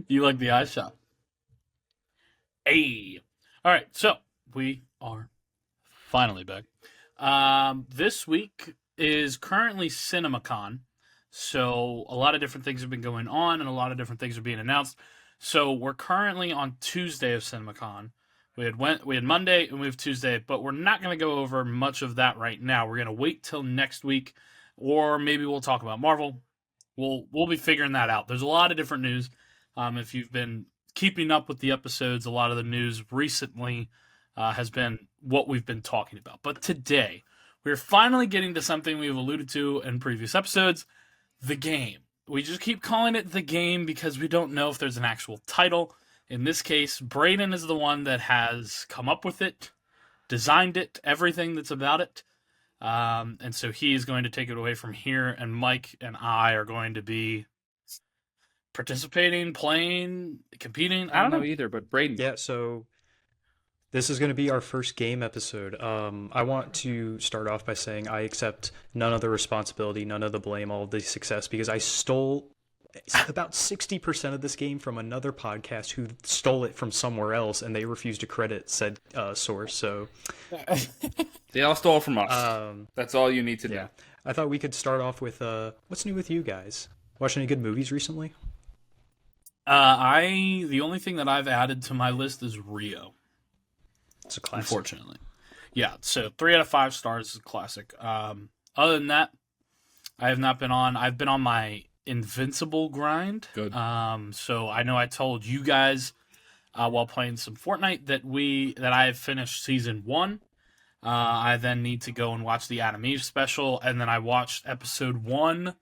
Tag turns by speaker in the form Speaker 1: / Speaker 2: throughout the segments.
Speaker 1: You like the eye shot? Hey. All right, so we are finally back. This week is currently CinemaCon, so a lot of different things have been going on, and a lot of different things are being announced. So we're currently on Tuesday of CinemaCon. We had Monday and we have Tuesday, but we're not going to go over much of that right now. We're going to wait till next week, or maybe we'll talk about Marvel. We'll be figuring that out. There's a lot of different news. If you've been keeping up with the episodes, a lot of the news recently has been what we've been talking about. But today, we're finally getting to something we've alluded to in previous episodes, the game. We just keep calling it the game because we don't know if there's an actual title. In this case, Brayden is the one that has come up with it, designed it, everything that's about it. And so he is going to take it away from here, and Mike and I are going to be participating, playing, competing.
Speaker 2: I don't know either, but Brayden.
Speaker 3: Yeah, so this is going to be our first game episode. I want to start off by saying I accept none of the responsibility, none of the blame, all of the success, because I stole about 60% of this game from another podcast who stole it from somewhere else, and they refused to credit said source. So
Speaker 2: They all stole from us. That's all you need to know.
Speaker 3: I thought we could start off with what's new with you guys? Watch any good movies recently?
Speaker 1: The only thing that I've added to my list is Rio.
Speaker 3: It's a classic.
Speaker 1: Unfortunately. Yeah, so 3 out of 5 stars is a classic. Other than that, I have not been on. I've been on my Invincible grind.
Speaker 2: Good.
Speaker 1: So I know I told you guys while playing some Fortnite that I have finished season 1. I then need to go and watch the Adam Eve special, and then I watched episode 1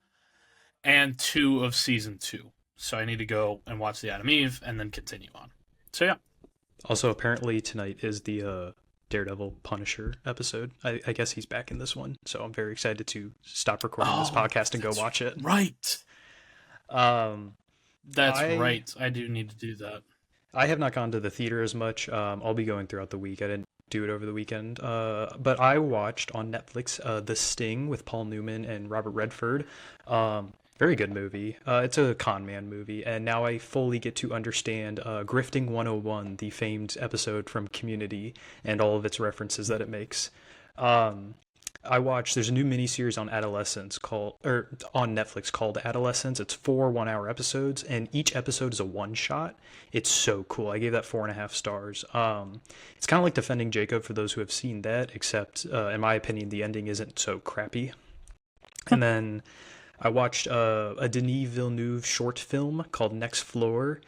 Speaker 1: and 2 of season 2. So I need to go and watch the Adam Eve and then continue on. So yeah.
Speaker 3: Also, apparently tonight is the Daredevil Punisher episode. I guess he's back in this one, so I'm very excited to stop recording this podcast and go watch it.
Speaker 1: Right. That's
Speaker 3: I-
Speaker 1: right. I do need to do that.
Speaker 3: I have not gone to the theater as much. I'll be going throughout the week. I didn't do it over the weekend. But I watched on Netflix The Sting with Paul Newman and Robert Redford. Very good movie. It's a con man movie, and now I fully get to understand Grifting 101, the famed episode from Community, and all of its references that it makes. There's a new miniseries on adolescence on Netflix called Adolescence. It's 4 1-hour episodes, and each episode is a one-shot. It's so cool. I gave that 4.5 stars. It's kind of like Defending Jacob for those who have seen that, except in my opinion, the ending isn't so crappy. And then I watched a Denis Villeneuve short film called Next Floor.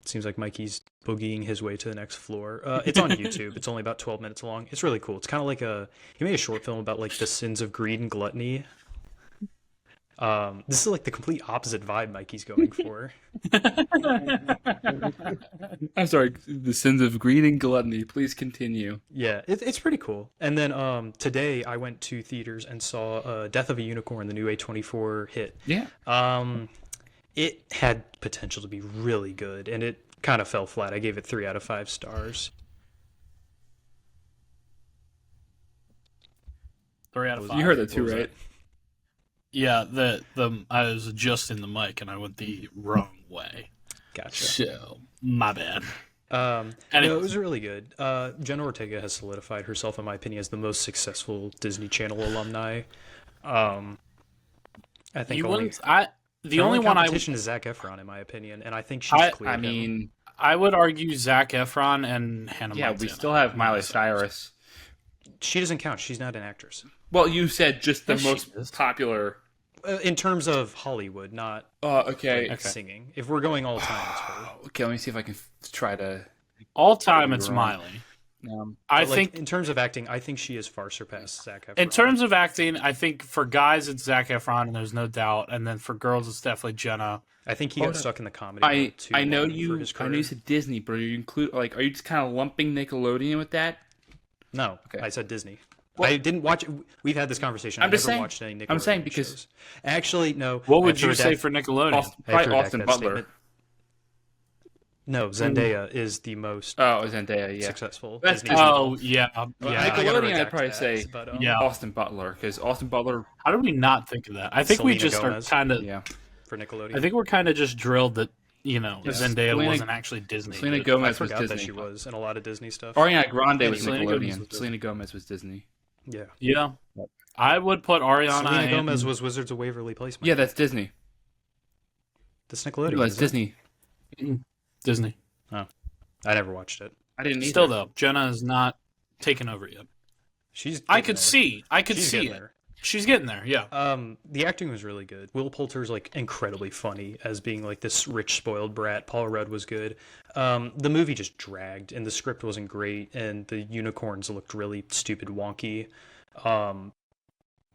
Speaker 3: Seems like Mikey's boogieing his way to the next floor. It's on YouTube. It's only about 12 minutes long. It's really cool. It's kind of like he made a short film about like the sins of greed and gluttony. This is like the complete opposite vibe Mikey's going for.
Speaker 2: I'm sorry, the sins of greed and gluttony. Please continue.
Speaker 3: Yeah, it's pretty cool. And then today I went to theaters and saw Death of a Unicorn, the new A24 hit.
Speaker 2: Yeah.
Speaker 3: It had potential to be really good, and it kind of fell flat. I gave it 3 out of 5 stars.
Speaker 1: 3 out of 5.
Speaker 2: You heard that too,
Speaker 3: What was
Speaker 2: right?
Speaker 1: Yeah, I was adjusting the mic and I went the wrong way.
Speaker 3: Gotcha.
Speaker 1: So, my bad.
Speaker 3: No,
Speaker 1: Anyways.
Speaker 3: it was really good. Jenna Ortega has solidified herself, in my opinion, as the most successful Disney Channel alumni. I think
Speaker 1: You
Speaker 3: only,
Speaker 1: wouldn't. The
Speaker 3: her
Speaker 1: only one I
Speaker 3: competition is Zac Efron, in my opinion, and I think she's cleared
Speaker 2: I
Speaker 3: him.
Speaker 2: mean,
Speaker 1: I would argue Zac Efron and Hannah
Speaker 2: yeah,
Speaker 1: Montana.
Speaker 2: we still have Miley Cyrus.
Speaker 3: She doesn't count. She's not an actress.
Speaker 2: Well, you said just the
Speaker 1: Yes, she is.
Speaker 2: most popular.
Speaker 3: In terms of Hollywood, not
Speaker 2: Okay.
Speaker 3: like, singing. If we're going all time, it's her.
Speaker 2: Okay, let me see if I can try to.
Speaker 1: All time,
Speaker 2: Could be
Speaker 1: it's
Speaker 2: wrong.
Speaker 1: Miley.
Speaker 3: But,
Speaker 1: think
Speaker 3: in terms of acting, I think she has far surpassed Zac Efron.
Speaker 1: in terms of acting, I think for guys it's Zac Efron, and there's no doubt, and then for girls it's definitely Jenna.
Speaker 3: I think he
Speaker 2: Hold
Speaker 3: got
Speaker 2: up.
Speaker 3: stuck in the comedy. mode too
Speaker 2: I know
Speaker 3: long
Speaker 2: you.
Speaker 3: For his
Speaker 2: I know
Speaker 3: career.
Speaker 2: you said Disney, but are you are you just kind of lumping Nickelodeon with that?
Speaker 3: No,
Speaker 2: Okay.
Speaker 3: I said Disney.
Speaker 2: Well-
Speaker 3: I didn't watch. We've had this conversation.
Speaker 2: I'm
Speaker 3: I
Speaker 2: just
Speaker 3: never
Speaker 2: saying-
Speaker 3: watched any Nickelodeon
Speaker 2: I'm saying because-
Speaker 3: shows. Actually, no.
Speaker 1: What
Speaker 3: I
Speaker 1: would
Speaker 3: have to
Speaker 1: you say
Speaker 3: redact-
Speaker 1: for Nickelodeon?
Speaker 3: I have
Speaker 2: Probably
Speaker 3: to redact
Speaker 2: Austin
Speaker 3: that
Speaker 2: Butler.
Speaker 3: statement. No, Zendaya is the most
Speaker 2: Oh, Zendaya, yeah.
Speaker 3: successful.
Speaker 2: That's
Speaker 3: Disney
Speaker 2: Disney.
Speaker 1: Oh yeah,
Speaker 3: Well,
Speaker 1: yeah.
Speaker 3: I gotta
Speaker 2: Nickelodeon, I'd
Speaker 3: redact
Speaker 2: probably
Speaker 3: that,
Speaker 2: say-
Speaker 3: but,
Speaker 1: Yeah.
Speaker 2: Austin Butler, because Austin Butler,
Speaker 1: How did we not think of that? I think we
Speaker 3: Selena
Speaker 1: just
Speaker 3: Gomez.
Speaker 1: are kind of.
Speaker 2: yeah.
Speaker 3: for Nickelodeon.
Speaker 1: I think we're kind of just drilled that,
Speaker 2: Yeah.
Speaker 1: Zendaya
Speaker 2: Selena-
Speaker 1: wasn't actually Disney.
Speaker 2: Selena
Speaker 1: but-
Speaker 2: Gomez
Speaker 3: I
Speaker 2: was
Speaker 3: forgot that
Speaker 2: Disney.
Speaker 3: she was in a lot of Disney stuff.
Speaker 2: Ariana Grande was
Speaker 1: Selena Gomez
Speaker 2: Nickelodeon.
Speaker 1: was
Speaker 2: Selena Gomez was Disney.
Speaker 3: Yeah.
Speaker 1: Yeah.
Speaker 2: Yep.
Speaker 1: I would put Ariana
Speaker 3: Selena
Speaker 1: and
Speaker 3: Gomez was Wizards of Waverly Place.
Speaker 2: Yeah, that's Disney.
Speaker 3: That's Nickelodeon.
Speaker 2: No, it's
Speaker 3: isn't it?
Speaker 2: Disney.
Speaker 1: Disney.
Speaker 3: I never watched it.
Speaker 2: I didn't either.
Speaker 1: Still though, Jenna is not taken over yet.
Speaker 3: She's.
Speaker 1: I
Speaker 3: getting
Speaker 1: could
Speaker 3: there.
Speaker 1: see
Speaker 3: She's
Speaker 1: it.
Speaker 3: getting there.
Speaker 1: She's getting there. Yeah.
Speaker 3: The acting was really good. Will Poulter's like incredibly funny as being like this rich spoiled brat. Paul Rudd was good. The movie just dragged, and the script wasn't great, and the unicorns looked really stupid, wonky.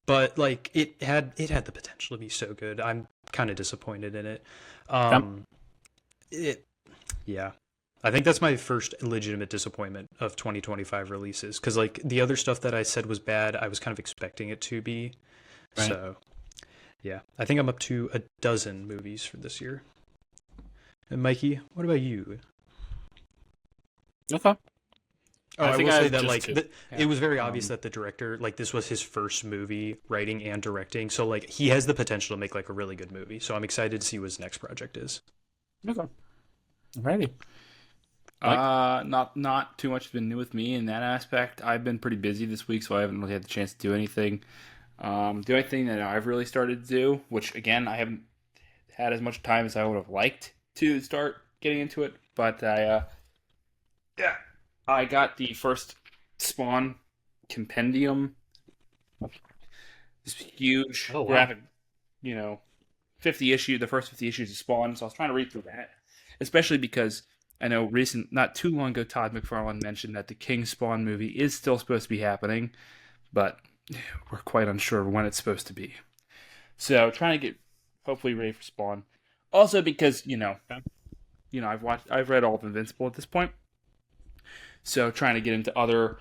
Speaker 3: But like it had the potential to be so good. I'm kind of disappointed in it. Yeah. I think that's my first legitimate disappointment of 2025 releases, because like the other stuff that I said was bad, I was kind of expecting it to be.
Speaker 1: Right.
Speaker 3: So, yeah, I think I'm up to a dozen movies for this year. And Mikey, what about you?
Speaker 1: Okay.
Speaker 3: Oh,
Speaker 1: I
Speaker 3: I,
Speaker 1: think
Speaker 3: will
Speaker 1: I
Speaker 3: say
Speaker 1: have
Speaker 3: that
Speaker 1: just
Speaker 3: like
Speaker 1: two.
Speaker 3: it was very obvious that the director, like this was his first movie writing and directing, so like he has the potential to make like a really good movie. So I'm excited to see what his next project is.
Speaker 1: Okay. Alrighty.
Speaker 2: Not too much has been new with me in that aspect. I've been pretty busy this week, so I haven't really had the chance to do anything. The only thing that I've really started to do, which again I haven't had as much time as I would have liked to start getting into it, but I got the first Spawn compendium. This huge
Speaker 1: Oh, wow.
Speaker 2: graphic, 50 issue, the first 50 issues of Spawn. So I was trying to read through that, especially because I know not too long ago, Todd McFarlane mentioned that the King Spawn movie is still supposed to be happening, but we're quite unsure when it's supposed to be. So trying to get hopefully ready for Spawn. Also because I've read all of Invincible at this point, so trying to get into other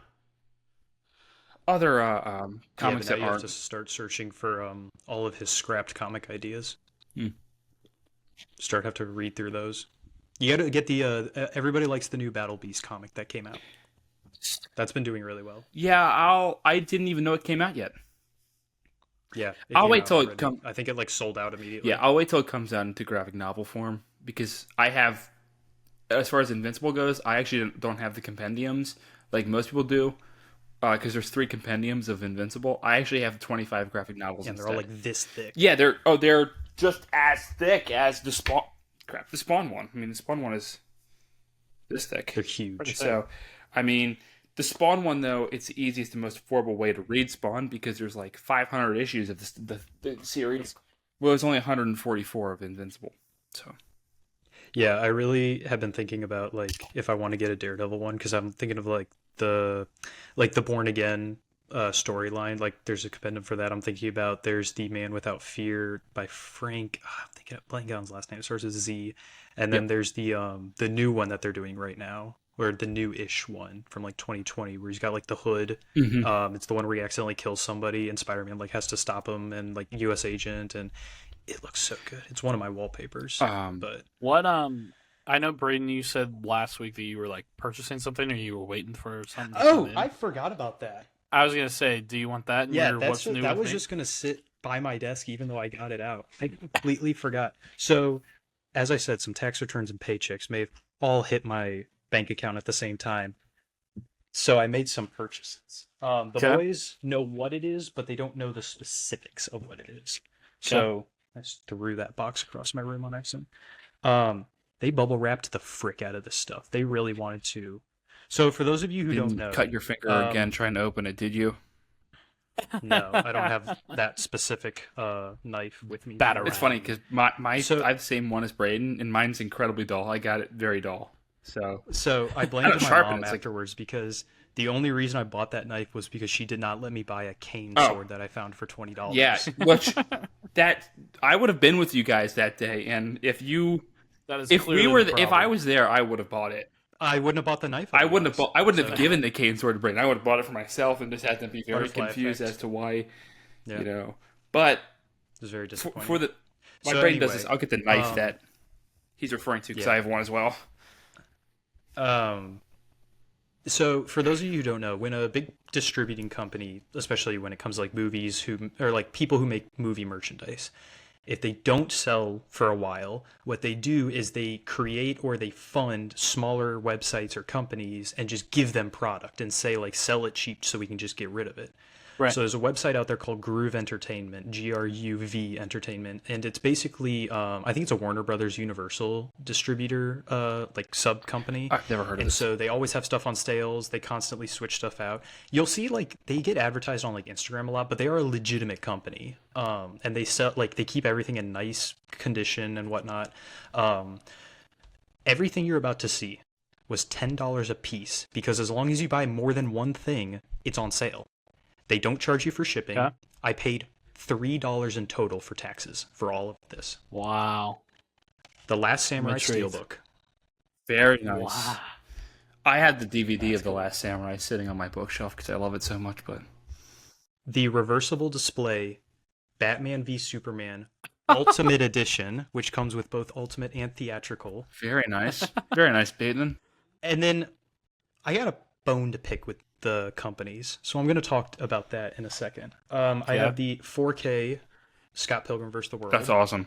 Speaker 2: comics
Speaker 3: but now
Speaker 2: that
Speaker 3: you have
Speaker 2: aren't.
Speaker 3: to start searching for all of his scrapped comic ideas. Have to read through those. You got to get the everybody likes the new Battle Beast comic that came out. That's been doing really well.
Speaker 2: Yeah, I didn't even know it came out yet.
Speaker 3: Yeah,
Speaker 2: I'll
Speaker 3: came
Speaker 2: wait
Speaker 3: out
Speaker 2: till it
Speaker 3: already.
Speaker 2: comes.
Speaker 3: I think it like sold out immediately.
Speaker 2: Yeah, I'll wait till it comes out into graphic novel form, because I have, as far as Invincible goes, I actually don't have the compendiums like most people do, because there's 3 compendiums of Invincible. I actually have 25 graphic novels.
Speaker 3: and they're
Speaker 2: instead.
Speaker 3: all like this thick.
Speaker 2: Yeah, they're just as thick as the Spawn. Crap, the Spawn one. I mean, the Spawn one is this thick.
Speaker 3: They're huge.
Speaker 2: So, I mean, the Spawn one, though, it's the easiest and most affordable way to read Spawn, because there's like 500 issues of the series. Well, there's only 144 of Invincible. So,
Speaker 3: Yeah, I really have been thinking about like if I want to get a Daredevil one, because I'm thinking of like the Born Again storyline. Like there's a compendium for that I'm thinking about. There's The Man Without Fear by Frank. I'm thinking of blanking on his last name. It starts with Z. And then there's the new one that they're doing right now, or the new-ish one from like 2020, where he's got like the hood. It's the one where he accidentally kills somebody and Spider-Man like has to stop him, and like US Agent, and it looks so good. It's one of my wallpapers. But
Speaker 1: What I know, Brayden, you said last week that you were like purchasing something, or you were waiting for something. To come in.
Speaker 3: forgot about that.
Speaker 1: I was gonna say, do you want that? In your what's new
Speaker 3: that
Speaker 1: with
Speaker 3: was
Speaker 1: me?
Speaker 3: just gonna sit by my desk even though I got it out. I completely forgot. So, as I said, some tax returns and paychecks may have all hit my bank account at the same time. So I made some purchases. The
Speaker 1: Okay.
Speaker 3: boys know what it is, but they don't know the specifics of what it is. So I just threw that box across my room on accident. They bubble wrapped the frick out of this stuff. They really wanted to. So for those of you who don't
Speaker 2: didn't
Speaker 3: know,
Speaker 2: cut your finger again trying to open it, did you?
Speaker 3: no, I don't have that specific knife with me.
Speaker 1: Batarang.
Speaker 2: It's funny because my
Speaker 3: So-
Speaker 2: I have the same one as Brayden, and mine's incredibly dull. I got it very dull. So
Speaker 3: I
Speaker 2: I
Speaker 3: blamed
Speaker 2: don't
Speaker 3: my
Speaker 2: sharpen
Speaker 3: mom
Speaker 2: it, it's like-
Speaker 3: afterwards because the only reason I bought that knife was because she did not let me buy a cane
Speaker 2: Oh.
Speaker 3: sword that I found for $20.
Speaker 2: yeah, which that I would have been with you guys that day, and if
Speaker 1: That is
Speaker 2: we
Speaker 1: clearly
Speaker 2: were
Speaker 1: the
Speaker 2: if I
Speaker 1: problem.
Speaker 2: was there, I would have bought it.
Speaker 3: I wouldn't have bought the knife.
Speaker 2: I wouldn't
Speaker 3: otherwise.
Speaker 2: have given the cane sword to Brayden. I would have bought it for myself and just had them be very
Speaker 3: Butterfly
Speaker 2: confused
Speaker 3: effect.
Speaker 2: as to why,
Speaker 3: Yeah.
Speaker 2: But
Speaker 3: It was very disappointing.
Speaker 2: for the my
Speaker 3: So
Speaker 2: Brayden does
Speaker 3: anyway,
Speaker 2: this. I'll get the knife
Speaker 3: um,
Speaker 2: that he's referring to because
Speaker 3: yeah.
Speaker 2: I have one as well.
Speaker 3: So for those of you who don't know, when a big distributing company, especially when it comes to like movies or like people who make movie merchandise, If they don't sell for a while, what they do is they create or they fund smaller websites or companies and just give them product and say, like, sell it cheap so we can just get rid of it.
Speaker 1: Right.
Speaker 3: So there's a website out there called Groove Entertainment, GRUV Entertainment, and it's basically, I think it's a Warner Brothers Universal distributor, like sub company.
Speaker 2: I've never heard of
Speaker 3: And
Speaker 2: this.
Speaker 3: so they always have stuff on sales. They constantly switch stuff out. You'll see, like, they get advertised on like Instagram a lot, but they are a legitimate company. And they sell, like, they keep everything in nice condition and whatnot. Everything you're about to see was $10 a piece because as long as you buy more than one thing, it's on sale. They don't charge you for shipping.
Speaker 1: Yeah.
Speaker 3: I paid $3 in total for taxes for all of this.
Speaker 1: Wow.
Speaker 3: The Last Samurai
Speaker 1: Intrigued.
Speaker 3: Steelbook.
Speaker 2: Very nice.
Speaker 1: Wow.
Speaker 2: I had the DVD of The Last Samurai sitting on my bookshelf because I love it so much. But
Speaker 3: The reversible display Batman v Superman Ultimate Edition, which comes with both Ultimate and Theatrical.
Speaker 2: very nice. Very nice, Brayden.
Speaker 3: And then I got a bone to pick with the companies, so I'm going to talk about that in a second. I have the 4K Scott Pilgrim vs. the World.
Speaker 2: That's awesome.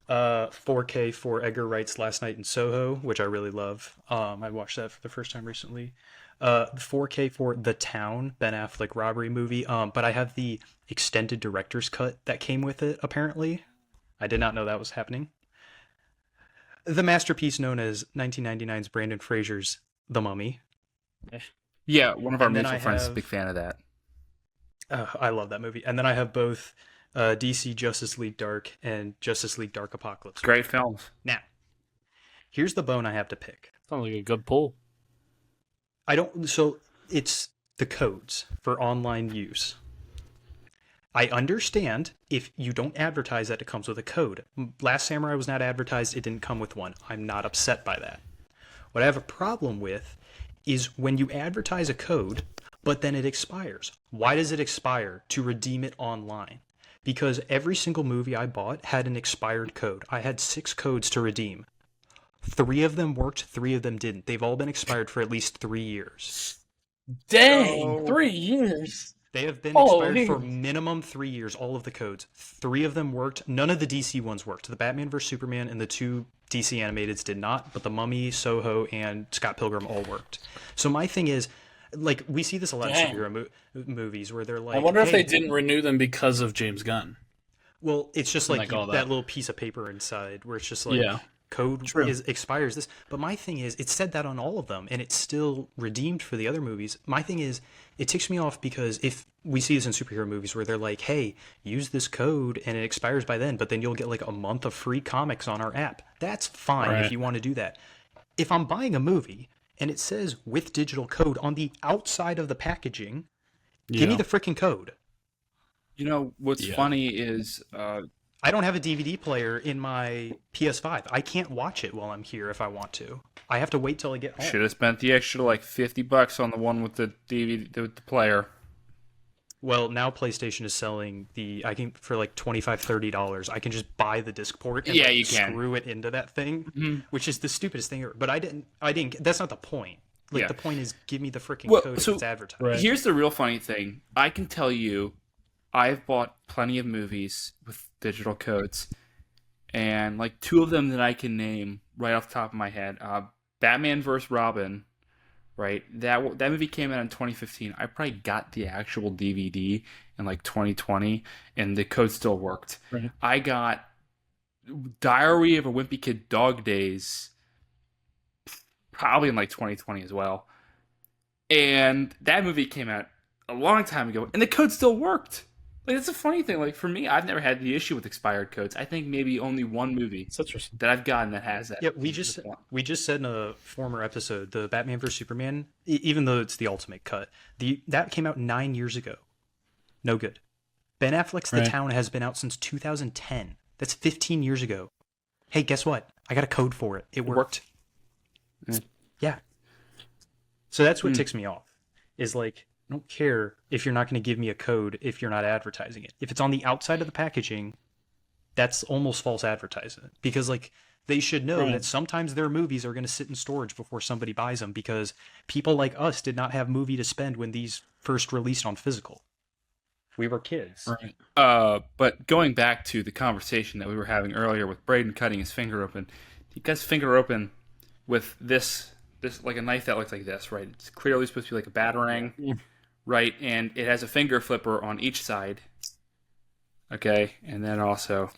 Speaker 3: 4K for Edgar Wright's Last Night in Soho, which I really love. I watched that for the first time recently. 4K for The Town, Ben Affleck robbery movie. But I have the extended director's cut that came with it, apparently. I did not know that was happening. The masterpiece known as 1999's Brandon Fraser's The Mummy.
Speaker 2: Yeah, one of our
Speaker 3: And then
Speaker 2: mutual
Speaker 3: I
Speaker 2: friends is a
Speaker 3: have-
Speaker 2: big fan of that.
Speaker 3: I love that movie. And then I have both DC Justice League Dark and Justice League Dark Apocalypse.
Speaker 2: Great films.
Speaker 3: Now, here's the bone I have to pick.
Speaker 1: Sounds like a good pull.
Speaker 3: So it's the codes for online use. I understand if you don't advertise that it comes with a code. Last Samurai was not advertised, it didn't come with one. I'm not upset by that. What I have a problem with is when you advertise a code, but then it expires. Why does it expire? To redeem it online. Because every single movie I bought had an expired code. I had 6 codes to redeem. 3 of them worked, 3 of them didn't. They've all been expired for at least 3 years.
Speaker 1: Dang, 3 years.
Speaker 3: They have been
Speaker 1: Holy.
Speaker 3: expired for minimum 3 years, all of the codes. 3 of them worked. None of the DC ones worked. The Batman vs. Superman and the 2 DC animateds did not, but the Mummy, Soho, and Scott Pilgrim all worked. So my thing is, like, we see this a lot of
Speaker 1: Dang.
Speaker 3: superhero movies where they're like,
Speaker 1: I wonder if
Speaker 3: hey,
Speaker 1: they didn't renew them because of James Gunn.
Speaker 3: Well, it's just
Speaker 1: Like
Speaker 3: like
Speaker 1: all
Speaker 3: that
Speaker 1: that.
Speaker 3: little piece of paper inside where it's just like,
Speaker 1: Yeah.
Speaker 3: code
Speaker 1: True.
Speaker 3: expires this. But my thing is, it said that on all of them, and it's still redeemed for the other movies. My thing is, it ticks me off because if we see this in superhero movies where they're like, hey, use this code and it expires by then, but then you'll get like a month of free comics on our app. That's fine
Speaker 1: Right.
Speaker 3: if you want to do that. If I'm buying a movie and it says with digital code on the outside of the packaging, give me the freaking code.
Speaker 2: You know, what's
Speaker 1: Yeah.
Speaker 2: funny is
Speaker 3: I don't have a DVD player in my PS5. I can't watch it while I'm here if I want to. I have to wait till I get home.
Speaker 2: should have spent the extra like $50 on the one with the DVD with the player.
Speaker 3: Well, now PlayStation is selling I can for like $25-$30. I can just buy the disc port and
Speaker 2: Yeah,
Speaker 3: like,
Speaker 2: you can.
Speaker 3: screw it into that thing, which is the stupidest thing ever. But I didn't. That's not the point. Like
Speaker 2: Yeah.
Speaker 3: the point is, give me the freaking
Speaker 2: Well,
Speaker 3: code
Speaker 2: so-
Speaker 3: if it's advertised.
Speaker 1: Right.
Speaker 2: Here's the real funny thing. I can tell you, I've bought plenty of movies with digital codes, and like 2 of them that I can name right off the top of my head. Batman vs. Robin, right? That movie came out in 2015. I probably got the actual DVD in like 2020, and the code still worked.
Speaker 1: Right.
Speaker 2: I got Diary of a Wimpy Kid Dog Days probably in like 2020 as well. And that movie came out a long time ago, and the code still worked. Like, it's a funny thing. Like, for me, I've never had the issue with expired codes. I think maybe only one movie
Speaker 1: It's interesting.
Speaker 2: that I've gotten that has that.
Speaker 3: Yeah, we just said in a former episode, the Batman vs Superman, even though it's the ultimate cut, that came out 9 years ago. No good. Ben Affleck's The
Speaker 1: Right.
Speaker 3: Town has been out since 2010. That's 15 years ago. Hey, guess what? I got a code for it. It worked.
Speaker 2: Mm.
Speaker 3: Yeah. So that's what ticks me off. Is like, I don't care if you're not going to give me a code if you're not advertising it. If it's on the outside of the packaging, that's almost false advertisement. Because like they should know
Speaker 1: Right.
Speaker 3: that sometimes their movies are going to sit in storage before somebody buys them because people like us did not have movie to spend when these first released on physical. We were kids.
Speaker 1: Right.
Speaker 2: But going back to the conversation that we were having earlier with Brayden cutting his finger open, he cuts his finger open with this like a knife that looks like this, right? It's clearly supposed to be like a batarang,
Speaker 1: Yeah.
Speaker 2: right? And it has a finger flipper on each side. Okay, and then also,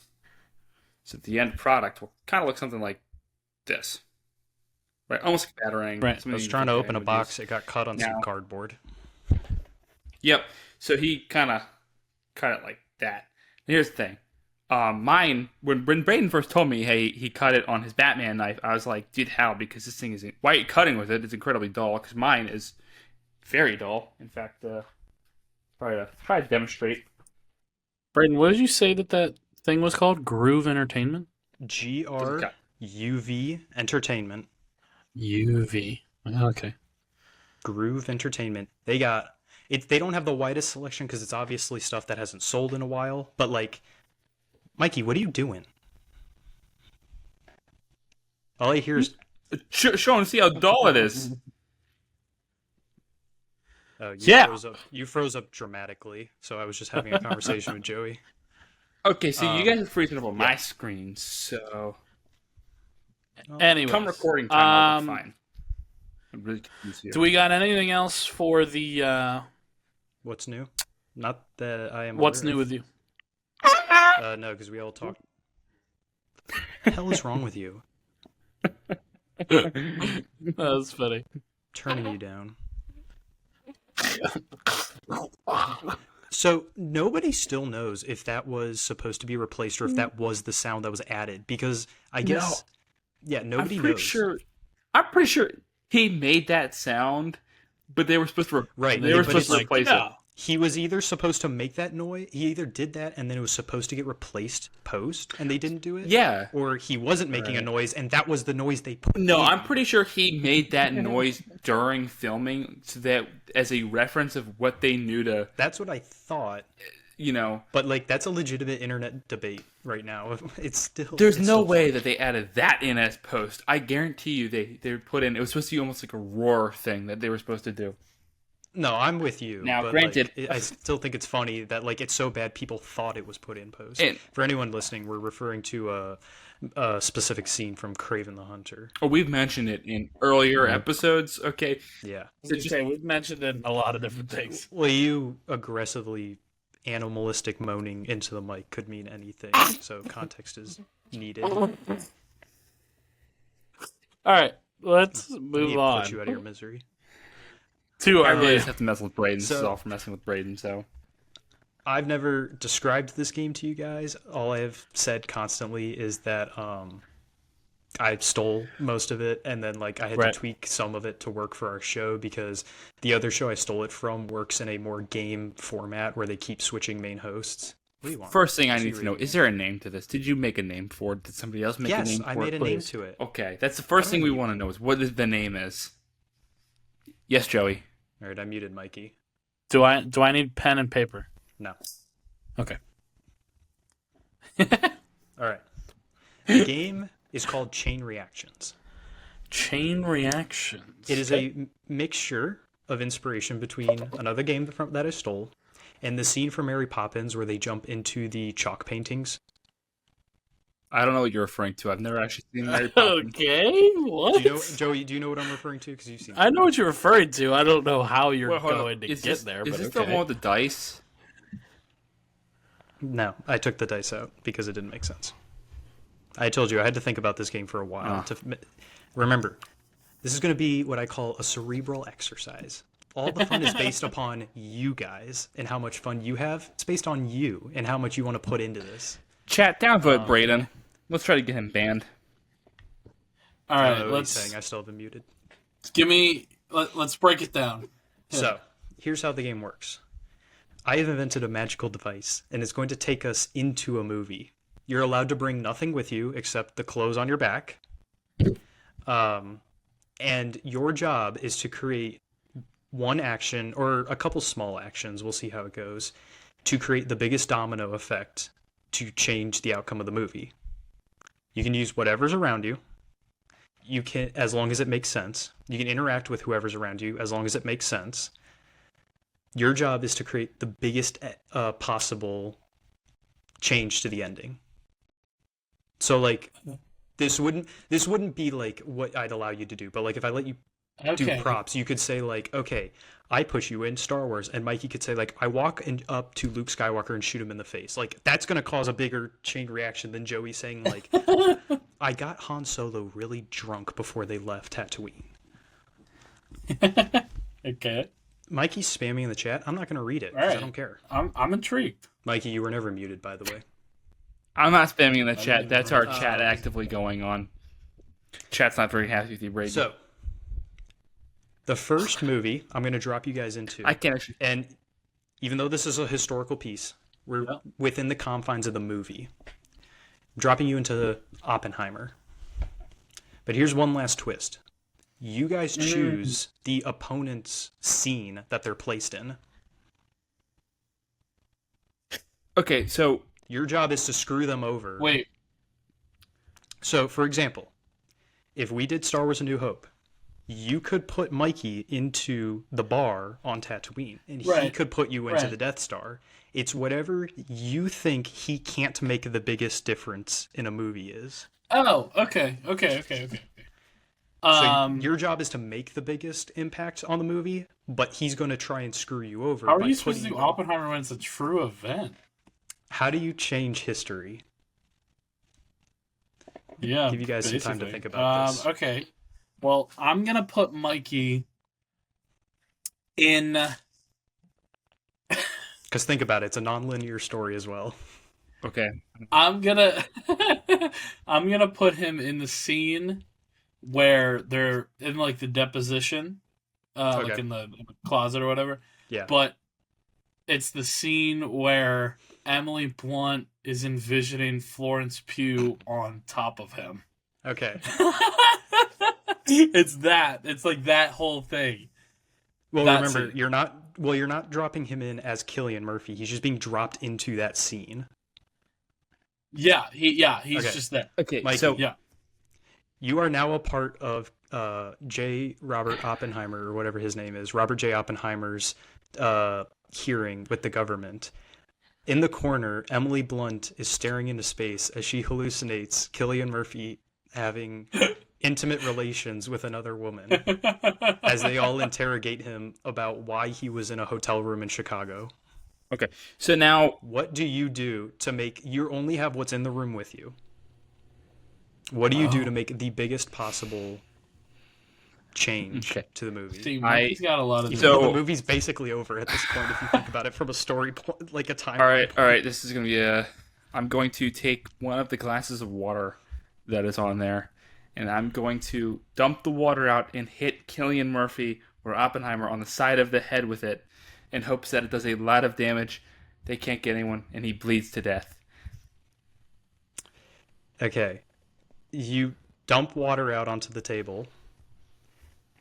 Speaker 2: so the end product will kind of look something like this, right? Almost like a batarang.
Speaker 1: Right.
Speaker 3: I was trying to open a box. It got cut on some
Speaker 2: Now-
Speaker 3: cardboard.
Speaker 2: Yep. So he kind of cut it like that. And here's the thing. Mine, when Brayden first told me, hey, he cut it on his Batman knife, I was like, dude, how? Because this thing isn't... Why are you cutting with it? It's incredibly dull. Because mine is very dull. In fact, try to demonstrate.
Speaker 1: Brayden, what did you say that thing was called? Groove Entertainment?
Speaker 3: GRUV Entertainment.
Speaker 1: UV. Okay.
Speaker 3: Groove Entertainment. They got it. They don't have the widest selection because it's obviously stuff that hasn't sold in a while. But like, Mikey, what are you doing? All I hear is,
Speaker 2: Show him, see how dull it is.
Speaker 3: oh,
Speaker 1: Yeah.
Speaker 3: You froze up dramatically. So I was just having a conversation with Joey.
Speaker 2: Okay, so you guys are freezing up on my
Speaker 3: yeah.
Speaker 2: screen, so...
Speaker 1: Anyway.
Speaker 2: Come recording time, will be fine. I'm really confused here.
Speaker 1: Do we got anything else for the
Speaker 3: What's new? Not that I am.
Speaker 1: what's
Speaker 3: aware
Speaker 1: new
Speaker 3: of.
Speaker 1: with you?
Speaker 3: No, because we all talk. What the hell is wrong with you?
Speaker 1: That's funny.
Speaker 3: Turning you down. So nobody still knows if that was supposed to be replaced or if that was the sound that was added because I guess nobody knows.
Speaker 2: I'm pretty sure he made that sound, but they were supposed to
Speaker 3: Right,
Speaker 2: They were
Speaker 3: but
Speaker 2: supposed to
Speaker 3: it's
Speaker 2: replace
Speaker 1: yeah.
Speaker 2: it.
Speaker 3: He was either supposed to make that noise, he either did that and then it was supposed to get replaced post and they didn't do it.
Speaker 2: Yeah.
Speaker 3: Or he wasn't making a noise and that was the noise they put
Speaker 2: No,
Speaker 3: in.
Speaker 2: I'm pretty sure he made that noise during filming, so that as a reference of what they knew to,
Speaker 3: That's what I thought.
Speaker 2: you know.
Speaker 3: But like that's a legitimate internet debate right now. It's still
Speaker 2: There's
Speaker 3: it's
Speaker 2: no
Speaker 3: still
Speaker 2: way that they added that in as post. I guarantee you they put in. It was supposed to be almost like a roar thing that they were supposed to do.
Speaker 3: No, I'm with you.
Speaker 2: Now,
Speaker 3: but,
Speaker 2: granted-
Speaker 3: like, I still think it's funny that like it's so bad people thought it was put in post.
Speaker 2: And-
Speaker 3: For anyone listening, we're referring to a specific scene from Craven the Hunter.
Speaker 2: Oh, we've mentioned it in earlier episodes. Okay,
Speaker 3: Yeah.
Speaker 2: so just
Speaker 1: Okay, we've mentioned it in a lot of different things.
Speaker 3: Well, you aggressively animalistic moaning into the mic could mean anything, so context is needed.
Speaker 1: All right, let's
Speaker 3: Need
Speaker 1: move
Speaker 3: to
Speaker 1: on
Speaker 3: put you out of your misery.
Speaker 1: to
Speaker 2: I
Speaker 1: our
Speaker 2: really just have to mess with Brayden. This is
Speaker 3: So-
Speaker 2: all for messing with Brayden. So
Speaker 3: I've never described this game to you guys. All I have said constantly is that I stole most of it, and then like I had
Speaker 1: Right.
Speaker 3: to tweak some of it to work for our show because the other show I stole it from works in a more game format where they keep switching main hosts. What do you want?
Speaker 2: first thing I
Speaker 3: What's
Speaker 2: need
Speaker 3: your
Speaker 2: to know:
Speaker 3: reading?
Speaker 2: is there a name to this? Did you make a name for it? Did somebody else make a
Speaker 3: Yes,
Speaker 2: name for it?
Speaker 3: I made a name
Speaker 2: Please.
Speaker 3: to it.
Speaker 2: Okay, that's the first thing we want to know is what the name is. Yes, Joey.
Speaker 3: All right, I muted Mikey.
Speaker 1: Do I need pen and paper?
Speaker 3: No.
Speaker 1: Okay.
Speaker 3: All right. The game is called Chain Reactions.
Speaker 1: Chain reactions.
Speaker 3: It is a mixture of inspiration between another game that I stole and the scene from Mary Poppins where they jump into the chalk paintings.
Speaker 2: I don't know what you're referring to. I've never actually seen Mary Poppins.
Speaker 1: Okay, what?
Speaker 3: Do you know, Joey? Do you know what I'm referring to? Because you've seen.
Speaker 1: I know what you're referring to. I don't know how you're
Speaker 2: Well, hold on.
Speaker 1: going to
Speaker 2: Is
Speaker 1: get
Speaker 2: this,
Speaker 1: there.
Speaker 2: Is
Speaker 1: but
Speaker 2: this
Speaker 1: okay.
Speaker 2: the one with the dice?
Speaker 3: No, I took the dice out because it didn't make sense. I told you I had to think about this game for a while. Remember, this is going to be what I call a cerebral exercise. All the fun is based upon you guys and how much fun you have. It's based on you and how much you want to put into this.
Speaker 2: Chat, downvote Brayden. Let's try to get him banned.
Speaker 1: All
Speaker 3: I
Speaker 1: right,
Speaker 3: don't know what he's
Speaker 1: let's
Speaker 3: saying. I still have him muted.
Speaker 1: give me. Let's break it down.
Speaker 3: So, here's how the game works. I have invented a magical device, and it's going to take us into a movie. You're allowed to bring nothing with you except the clothes on your back. And your job is to create one action, or a couple small actions, we'll see how it goes, to create the biggest domino effect to change the outcome of the movie. You can use whatever's around you. You can, as long as it makes sense. You can interact with whoever's around you as long as it makes sense. Your job is to create the biggest possible change to the ending. So like this wouldn't be like what I'd allow you to do, but like if I let you do
Speaker 1: Okay.
Speaker 3: props, you could say like, okay, I push you in Star Wars, and Mikey could say like, I walk up to Luke Skywalker and shoot him in the face. Like that's gonna cause a bigger chain reaction than Joey saying like, I got Han Solo really drunk before they left Tatooine.
Speaker 1: Okay.
Speaker 3: Mikey's spamming in the chat. I'm not gonna read it
Speaker 1: All
Speaker 3: because I
Speaker 1: right.
Speaker 3: don't care.
Speaker 1: I'm intrigued.
Speaker 3: Mikey, you were never muted, by the way.
Speaker 2: I'm not spamming in the
Speaker 1: didn't
Speaker 2: chat.
Speaker 1: even
Speaker 2: That's our
Speaker 1: realize.
Speaker 2: chat actively going on. Chat's not very happy with you, Brayden.
Speaker 3: So, the first movie I'm going to drop you guys into,
Speaker 2: I can't actually.
Speaker 3: and even though this is a historical piece, we're
Speaker 1: Yeah.
Speaker 3: within the confines of the movie. I'm dropping you into Oppenheimer. But here's one last twist. You guys choose the opponent's scene that they're placed in.
Speaker 2: Okay, so
Speaker 3: Your job is to screw them over.
Speaker 1: Wait.
Speaker 3: So, for example, if we did Star Wars A New Hope, you could put Mikey into the bar on Tatooine, and he
Speaker 1: Right.
Speaker 3: could put you into
Speaker 1: Right.
Speaker 3: the Death Star. It's whatever you think he can't make the biggest difference in a movie is.
Speaker 1: Oh, okay.
Speaker 3: So
Speaker 1: Um,
Speaker 3: your job is to make the biggest impact on the movie, but he's going to try and screw you over.
Speaker 1: how are
Speaker 3: by
Speaker 1: you supposed to
Speaker 3: putting
Speaker 1: do
Speaker 3: you-
Speaker 1: Oppenheimer when it's a true event?
Speaker 3: How do you change history?
Speaker 1: Yeah.
Speaker 3: Give you guys some time to
Speaker 1: basically.
Speaker 3: think about this.
Speaker 1: Okay. Well, I'm gonna put Mikey in.
Speaker 3: Because think about it, it's a non-linear story as well.
Speaker 2: okay,
Speaker 1: I'm gonna I'm gonna put him in the scene where they're in like the deposition, like
Speaker 3: Okay.
Speaker 1: in the closet or whatever.
Speaker 3: Yeah.
Speaker 1: But it's the scene where Emily Blunt is envisioning Florence Pugh on top of him.
Speaker 3: Okay.
Speaker 1: It's that. It's like that whole thing.
Speaker 3: Well,
Speaker 1: That's
Speaker 3: remember,
Speaker 1: it.
Speaker 3: you're not dropping him in as Cillian Murphy. He's just being dropped into that scene.
Speaker 1: He's
Speaker 3: Okay.
Speaker 1: just there.
Speaker 2: okay.
Speaker 3: Mikey.
Speaker 2: So
Speaker 1: Yeah.
Speaker 3: You are now a part of J. Robert Oppenheimer, or whatever his name is, Robert J. Oppenheimer's hearing with the government. In the corner, Emily Blunt is staring into space as she hallucinates Cillian Murphy having intimate relations with another woman as they all interrogate him about why he was in a hotel room in Chicago.
Speaker 2: okay, so now
Speaker 3: What do you do to make you only have what's in the room with you? What do you do to make the biggest possible change
Speaker 2: Okay.
Speaker 3: to the movie?
Speaker 1: See,
Speaker 2: I-
Speaker 1: Mikey's got a lot of.
Speaker 2: So-
Speaker 3: Well, the movie's basically over at this point if you think about it from a story point, like a time.
Speaker 2: all right. This is gonna be a. I'm going to take one of the glasses of water that is on there, and I'm going to dump the water out and hit Cillian Murphy or Oppenheimer on the side of the head with it, in hopes that it does a lot of damage. They can't get anyone, and he bleeds to death.
Speaker 3: Okay. You dump water out onto the table.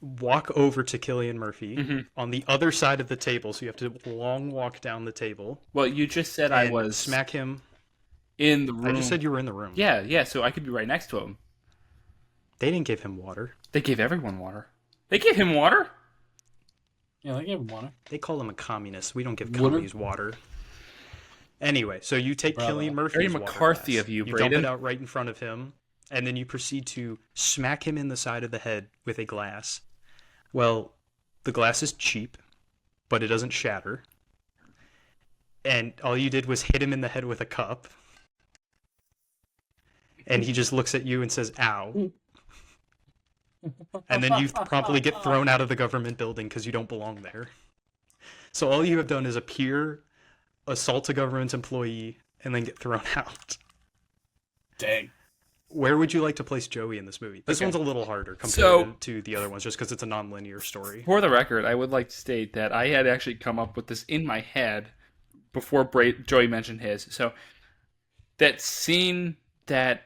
Speaker 3: Walk over to Cillian Murphy on the other side of the table, so you have to long walk down the table.
Speaker 2: Well, you just said I
Speaker 3: and
Speaker 2: was
Speaker 3: smack him.
Speaker 2: in the room.
Speaker 3: I just said you were in the room.
Speaker 2: Yeah. So I could be right next to him.
Speaker 3: They didn't give him water.
Speaker 2: They gave everyone water. They gave him water.
Speaker 1: Yeah, they gave him water.
Speaker 3: They call him a communist. We don't give
Speaker 1: Water?
Speaker 3: commies water. Anyway, so you take
Speaker 1: Bravo.
Speaker 3: Cillian Murphy's
Speaker 2: Very
Speaker 3: water
Speaker 2: McCarthy
Speaker 3: glass,
Speaker 2: of you,
Speaker 3: dump
Speaker 2: Brayden.
Speaker 3: it out right in front of him, and then you proceed to smack him in the side of the head with a glass. Well, the glass is cheap, but it doesn't shatter. And all you did was hit him in the head with a cup. And he just looks at you and says, ow. And then you promptly get thrown out of the government building because you don't belong there. So all you have done is appear, assault a government employee, and then get thrown out.
Speaker 1: Dang.
Speaker 3: Where would you like to place Joey in this movie? This
Speaker 2: Okay.
Speaker 3: one's a little harder compared
Speaker 2: So-
Speaker 3: to the other ones just because it's a non-linear story.
Speaker 2: For the record, I would like to state that I had actually come up with this in my head before Joey mentioned his. So that scene that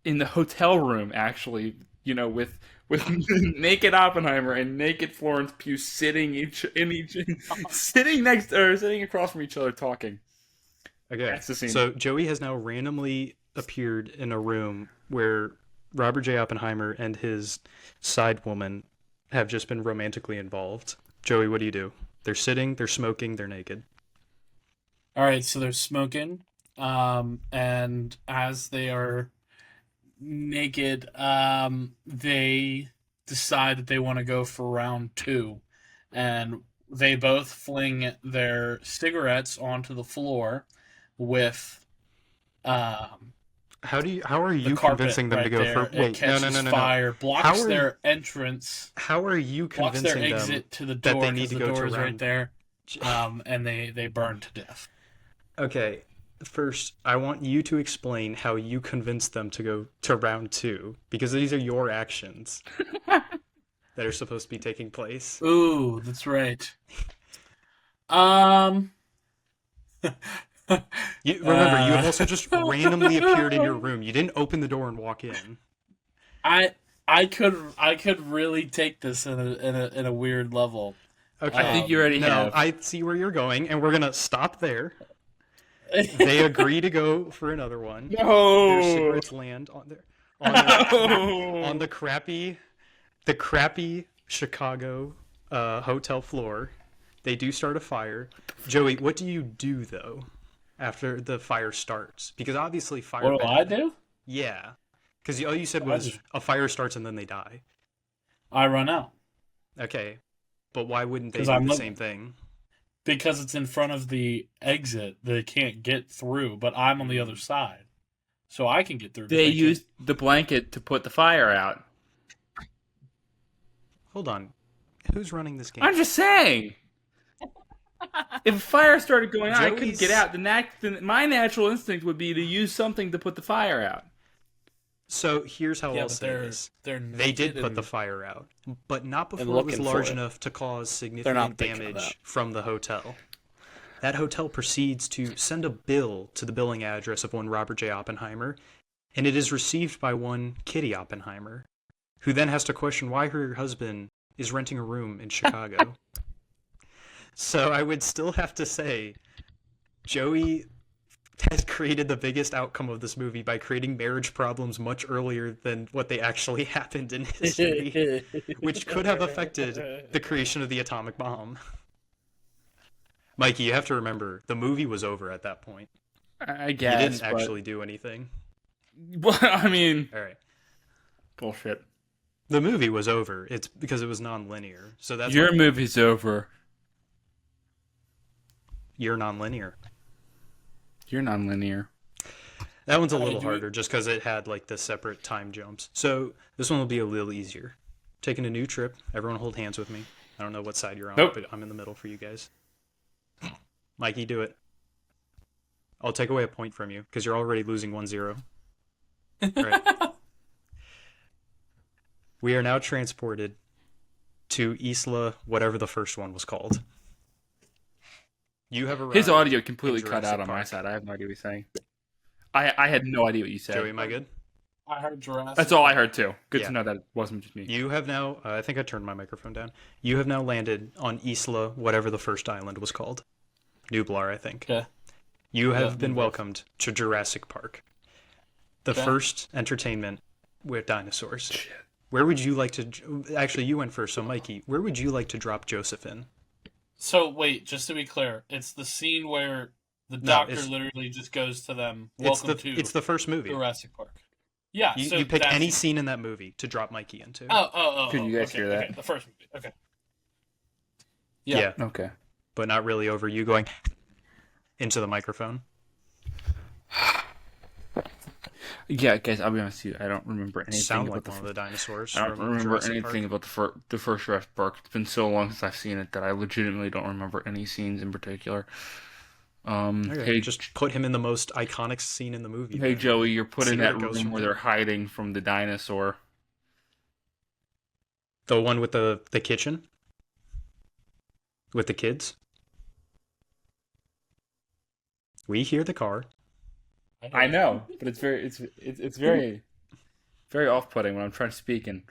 Speaker 2: in the hotel room, actually, with naked Oppenheimer and naked Florence Pugh sitting sitting across from each other talking.
Speaker 3: Okay,
Speaker 2: That's the scene.
Speaker 3: so Joey has now randomly appeared in a room where Robert J. Oppenheimer and his side woman have just been romantically involved. Joey, what do you do? They're sitting, they're smoking, they're naked.
Speaker 1: All right, so they're smoking, and as they are naked, they decide that they want to go for round two, and they both fling their cigarettes onto the floor with
Speaker 3: How are
Speaker 1: the
Speaker 3: you
Speaker 1: carpet
Speaker 3: convincing them to
Speaker 1: right
Speaker 3: go
Speaker 1: there.
Speaker 3: for?
Speaker 1: It
Speaker 3: Wait, no,
Speaker 1: catches
Speaker 3: no.
Speaker 1: fire, blocks
Speaker 3: How are
Speaker 1: their entrance,
Speaker 3: How are you
Speaker 1: blocks their
Speaker 3: convincing them
Speaker 1: exit to the
Speaker 3: that
Speaker 1: door
Speaker 3: they need
Speaker 1: because
Speaker 3: to
Speaker 1: the
Speaker 3: go
Speaker 1: door
Speaker 3: to
Speaker 1: is right
Speaker 3: round?
Speaker 1: there, and they burn to death.
Speaker 3: Okay, first, I want you to explain how you convinced them to go to round two, because these are your actions that are supposed to be taking place.
Speaker 1: Ooh, that's right. Um.
Speaker 3: Remember, you also just randomly appeared in your room. You didn't open the door and walk in.
Speaker 1: I could really take this in a weird level.
Speaker 3: Okay.
Speaker 2: I think you already
Speaker 3: No,
Speaker 2: have.
Speaker 3: I see where you're going, and we're gonna stop there. They agree to go for another one. Their
Speaker 2: No.
Speaker 3: cigarettes land on on the crappy Chicago hotel floor. They do start a fire. Joey, what do you do though after the fire starts? Because obviously fire.
Speaker 1: What do I do?
Speaker 3: Yeah, because all you said was a fire starts and then they die.
Speaker 1: I run out
Speaker 3: Okay, but why wouldn't they
Speaker 1: 'Cause
Speaker 3: do
Speaker 1: I'm
Speaker 3: the
Speaker 1: look-
Speaker 3: same thing?
Speaker 1: because it's in front of the exit. They can't get through, but I'm on the other side, so I can get through. 'cause
Speaker 2: They
Speaker 1: can't.
Speaker 2: used the blanket to put the fire out.
Speaker 3: Hold on, who's running this game?
Speaker 2: I'm just saying. If a fire started going out, I couldn't
Speaker 3: Joey's-
Speaker 2: get out. Then my natural instinct would be to use something to put the fire out.
Speaker 3: So here's how
Speaker 1: Yeah,
Speaker 3: I'll
Speaker 1: but
Speaker 3: say this.
Speaker 1: they're
Speaker 3: They did
Speaker 1: naked
Speaker 3: put the
Speaker 1: and-
Speaker 3: fire out, but not before it was
Speaker 4: looking for
Speaker 3: large
Speaker 4: it.
Speaker 3: enough to cause
Speaker 4: not
Speaker 3: significant
Speaker 4: thinking of
Speaker 3: damage
Speaker 4: that.
Speaker 3: from the hotel. That hotel proceeds to send a bill to the billing address of one Robert J. Oppenheimer, and it is received by one Kitty Oppenheimer, who then has to question why her husband is renting a room in Chicago. So I would still have to say, Joey has created the biggest outcome of this movie by creating marriage problems much earlier than what they actually happened in history, which could have affected the creation of the atomic bomb. Mikey, you have to remember, the movie was over at that point.
Speaker 2: I
Speaker 3: You
Speaker 2: guess.
Speaker 3: didn't
Speaker 2: but-
Speaker 3: actually do anything.
Speaker 2: Well, I mean,
Speaker 3: All right.
Speaker 2: bullshit.
Speaker 3: The movie was over. It's because it was non-linear. So that's
Speaker 2: Your
Speaker 3: why
Speaker 2: movie's over.
Speaker 3: you're non-linear.
Speaker 2: You're non-linear.
Speaker 3: That one's a
Speaker 1: Hey,
Speaker 3: little
Speaker 1: do we-
Speaker 3: harder just because it had like the separate time jumps. So this one will be a little easier. Taking a new trip. Everyone hold hands with me. I don't know what side you're on,
Speaker 2: Nope.
Speaker 3: but I'm in the middle for you guys. Mikey, do it. I'll take away a point from you because you're already losing 1-0. All right. We are now transported to Isla, whatever the first one was called. You have arrived.
Speaker 2: His audio completely
Speaker 3: in
Speaker 2: cut out
Speaker 3: Jurassic
Speaker 2: on my
Speaker 3: Park.
Speaker 2: side. I have no idea what he's saying. I had no idea what you said.
Speaker 3: Joey, am I good?
Speaker 1: I heard Jurassic.
Speaker 2: That's all I heard too. Good
Speaker 3: Yeah.
Speaker 2: to know that it wasn't just me.
Speaker 3: You have now, I think I turned my microphone down. You have now landed on Isla, whatever the first island was called. Nublar, I think.
Speaker 1: Okay.
Speaker 3: You have
Speaker 1: Yeah,
Speaker 3: been
Speaker 1: Nublar.
Speaker 3: welcomed to Jurassic Park. The
Speaker 1: Okay.
Speaker 3: first entertainment with dinosaurs. Where would you like to... Actually, you went first, so Mikey, where would you like to drop Joseph in?
Speaker 1: So wait, just to be clear, it's the scene where the
Speaker 3: No,
Speaker 1: doctor
Speaker 3: it's-
Speaker 1: literally just goes to them.
Speaker 3: It's
Speaker 1: Welcome
Speaker 3: the, it's the first movie.
Speaker 1: Jurassic Park. Yeah.
Speaker 3: You,
Speaker 1: so
Speaker 3: you pick
Speaker 1: that's-
Speaker 3: any scene in that movie to drop Mikey into.
Speaker 2: Could you guys
Speaker 1: okay,
Speaker 2: hear that?
Speaker 1: Okay, the first movie. Okay.
Speaker 3: Yeah,
Speaker 2: Okay.
Speaker 3: but not really over you going into the microphone.
Speaker 2: Yeah, guys, I'll be honest with you. I don't remember anything
Speaker 3: Sound
Speaker 2: about
Speaker 3: like
Speaker 2: the
Speaker 3: one of the dinosaurs.
Speaker 2: I don't
Speaker 3: from
Speaker 2: remember
Speaker 3: Jurassic
Speaker 2: anything
Speaker 3: Park.
Speaker 2: about the first Jurassic Park. It's been so long since I've seen it that I legitimately don't remember any scenes in particular.
Speaker 3: Okay,
Speaker 2: Hey,
Speaker 3: just put him in the most iconic scene in the movie.
Speaker 2: hey
Speaker 3: then.
Speaker 2: Joey, you're put
Speaker 3: See
Speaker 2: in
Speaker 3: where
Speaker 2: that
Speaker 3: it goes
Speaker 2: room
Speaker 3: from
Speaker 2: where
Speaker 3: there.
Speaker 2: they're hiding from the dinosaur.
Speaker 3: The one with the kitchen? With the kids? We hear the car.
Speaker 2: I know, but it's very very off-putting when I'm trying to speak and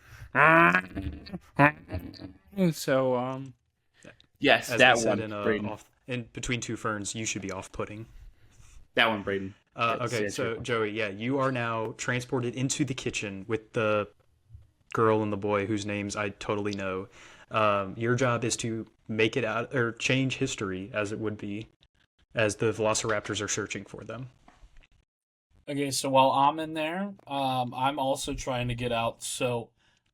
Speaker 2: so yes,
Speaker 3: As
Speaker 2: that
Speaker 3: they said
Speaker 2: one,
Speaker 3: in,
Speaker 2: Brayden.
Speaker 3: in Between Two Ferns, you should be off-putting.
Speaker 2: That one, Brayden.
Speaker 3: Okay,
Speaker 2: Yes,
Speaker 3: so
Speaker 2: yes.
Speaker 3: Joey, yeah, you are now transported into the kitchen with the girl and the boy whose names I totally know. Your job is to make it out or change history as it would be, as the Velociraptors are searching for them.
Speaker 1: Okay, so while I'm in there, I'm also trying to get out. So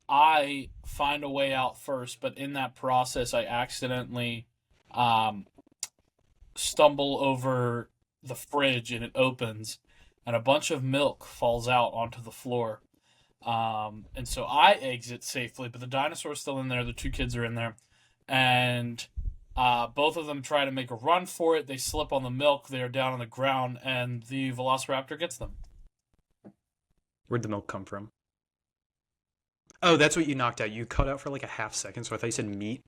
Speaker 1: I find a way out first, but in that process, I accidentally um, stumble over the fridge and it opens, and a bunch of milk falls out onto the floor. And so I exit safely, but the dinosaur's still in there. The two kids are in there, and both of them try to make a run for it. They slip on the milk. They are down on the ground, and the Velociraptor gets them.
Speaker 3: Where'd the milk come from? Oh, that's what you knocked out. You cut out for like a half second, so I thought you said meat,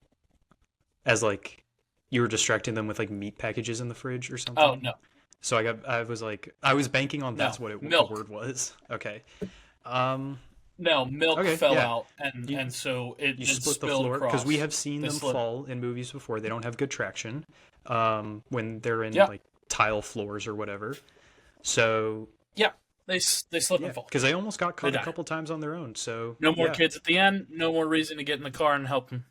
Speaker 3: as like you were distracting them with like meat packages in the fridge or something.
Speaker 1: Oh no,
Speaker 3: So I was banking on that's
Speaker 1: No,
Speaker 3: what
Speaker 1: milk.
Speaker 3: the word was. Okay. Um,
Speaker 1: no, milk
Speaker 3: Okay,
Speaker 1: fell
Speaker 3: yeah.
Speaker 1: out, and
Speaker 3: You-
Speaker 1: so it
Speaker 3: you
Speaker 1: just
Speaker 3: split the
Speaker 1: spilled
Speaker 3: floor because we
Speaker 1: across.
Speaker 3: have seen
Speaker 1: They
Speaker 3: them
Speaker 1: slid.
Speaker 3: fall in movies before. They don't have good traction when they're in
Speaker 1: Yeah,
Speaker 3: like tile floors or whatever. So
Speaker 1: yeah, they slip
Speaker 3: yeah,
Speaker 1: and fall.
Speaker 3: because they almost got
Speaker 1: They
Speaker 3: caught a
Speaker 1: die.
Speaker 3: couple times on their own. So
Speaker 1: No more
Speaker 3: yeah,
Speaker 1: kids at the end. No more reason to get in the car and help them.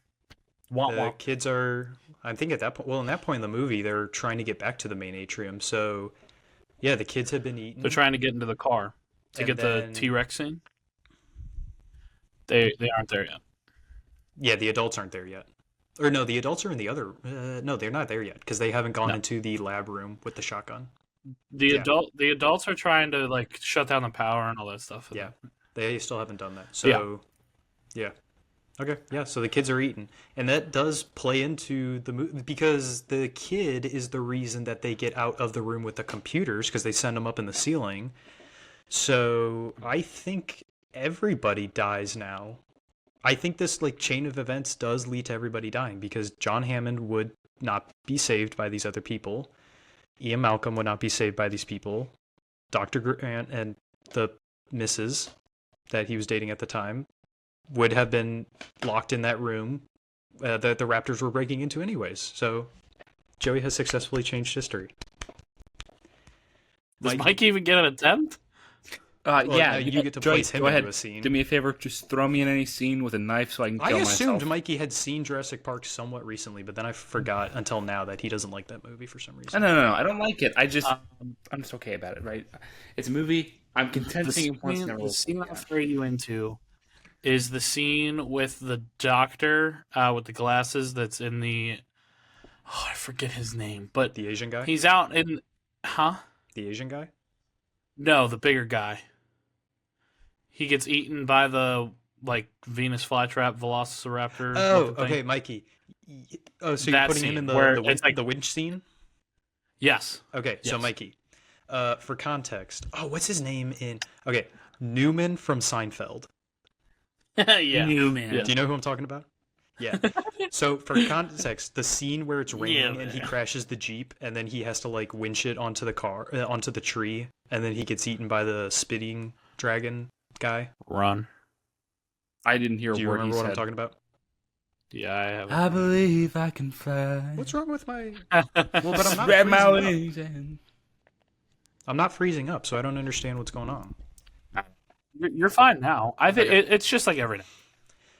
Speaker 1: Womp
Speaker 3: the
Speaker 1: womp.
Speaker 3: kids are. I think at that point, well, in that point in the movie, they're trying to get back to the main atrium. So yeah, the kids have been
Speaker 1: They're
Speaker 3: eaten,
Speaker 1: trying to get into the car to
Speaker 3: and
Speaker 1: get the
Speaker 3: then
Speaker 1: T-Rex scene. They aren't there yet.
Speaker 3: yeah, the adults aren't there yet. Or no, the adults are in the other. No, they're not there yet because they haven't gone
Speaker 1: No,
Speaker 3: into the lab room with the shotgun. Yeah,
Speaker 1: the adults are trying to like shut down the power and all that stuff for
Speaker 3: yeah,
Speaker 1: them.
Speaker 3: they still haven't done that.
Speaker 1: Yeah,
Speaker 3: So yeah, okay, yeah. So the kids are eaten, and that does play into the movie because the kid is the reason that they get out of the room with the computers because they send them up in the ceiling. So I think everybody dies now. I think this like chain of events does lead to everybody dying because John Hammond would not be saved by these other people. Ian Malcolm would not be saved by these people. Dr. Grant and the missus that he was dating at the time would have been locked in that room that the Raptors were breaking into anyways. So Joey has successfully changed history.
Speaker 1: does
Speaker 3: Mikey,
Speaker 1: Mike even get an attempt?
Speaker 3: well,
Speaker 2: Yeah,
Speaker 3: now you get to
Speaker 2: Joey,
Speaker 3: place him
Speaker 2: go
Speaker 3: into
Speaker 2: ahead.
Speaker 3: a scene.
Speaker 2: Do me a favor. Just throw me in any scene with a knife so I can
Speaker 3: I
Speaker 2: kill
Speaker 3: assumed
Speaker 2: myself.
Speaker 3: Mikey had seen Jurassic Park somewhat recently, but then I forgot until now that he doesn't like that movie for some
Speaker 2: No,
Speaker 3: reason.
Speaker 2: no, no, no. I don't like it.
Speaker 1: Um,
Speaker 2: I'm just okay about it, right? It's a movie. I'm content seeing it once. Never
Speaker 1: the
Speaker 2: will.
Speaker 1: scene I'll
Speaker 2: Yeah.
Speaker 1: throw you into is the scene with the doctor with the glasses. That's in the I forget his name, but
Speaker 3: The Asian guy?
Speaker 1: he's out in
Speaker 3: The Asian guy?
Speaker 1: No, the bigger guy. He gets eaten by the like Venus flytrap Velociraptor
Speaker 3: Oh,
Speaker 1: looking thing.
Speaker 3: okay, Mikey. Oh, so you're
Speaker 1: That
Speaker 3: putting him
Speaker 1: scene
Speaker 3: in
Speaker 1: where
Speaker 3: the
Speaker 1: it's like
Speaker 3: the winch scene?
Speaker 1: yes,
Speaker 3: Okay, so
Speaker 1: yes,
Speaker 3: Mikey, for context, oh, what's his name in? Okay, Newman from Seinfeld.
Speaker 1: yeah,
Speaker 2: Newman.
Speaker 3: Do you know who I'm talking about? Yeah. So for context, the scene where it's raining and he
Speaker 1: man.
Speaker 3: crashes the Jeep, and then he has to like winch it onto the car, onto the tree, and then he gets eaten by the spitting dragon guy.
Speaker 1: Run.
Speaker 2: I didn't hear
Speaker 3: Do
Speaker 2: a
Speaker 3: you
Speaker 2: word
Speaker 3: remember
Speaker 2: he
Speaker 3: what I'm
Speaker 2: said.
Speaker 3: talking about?
Speaker 1: Yeah, I have.
Speaker 2: I believe I can fly.
Speaker 3: What's wrong with my?
Speaker 1: Well,
Speaker 3: Well, but I'm not
Speaker 2: Spread my
Speaker 3: freezing up.
Speaker 2: wings and
Speaker 3: I'm not freezing up, so I don't understand what's going on.
Speaker 1: you're fine now. I think
Speaker 3: Okay.
Speaker 1: it's just like every day.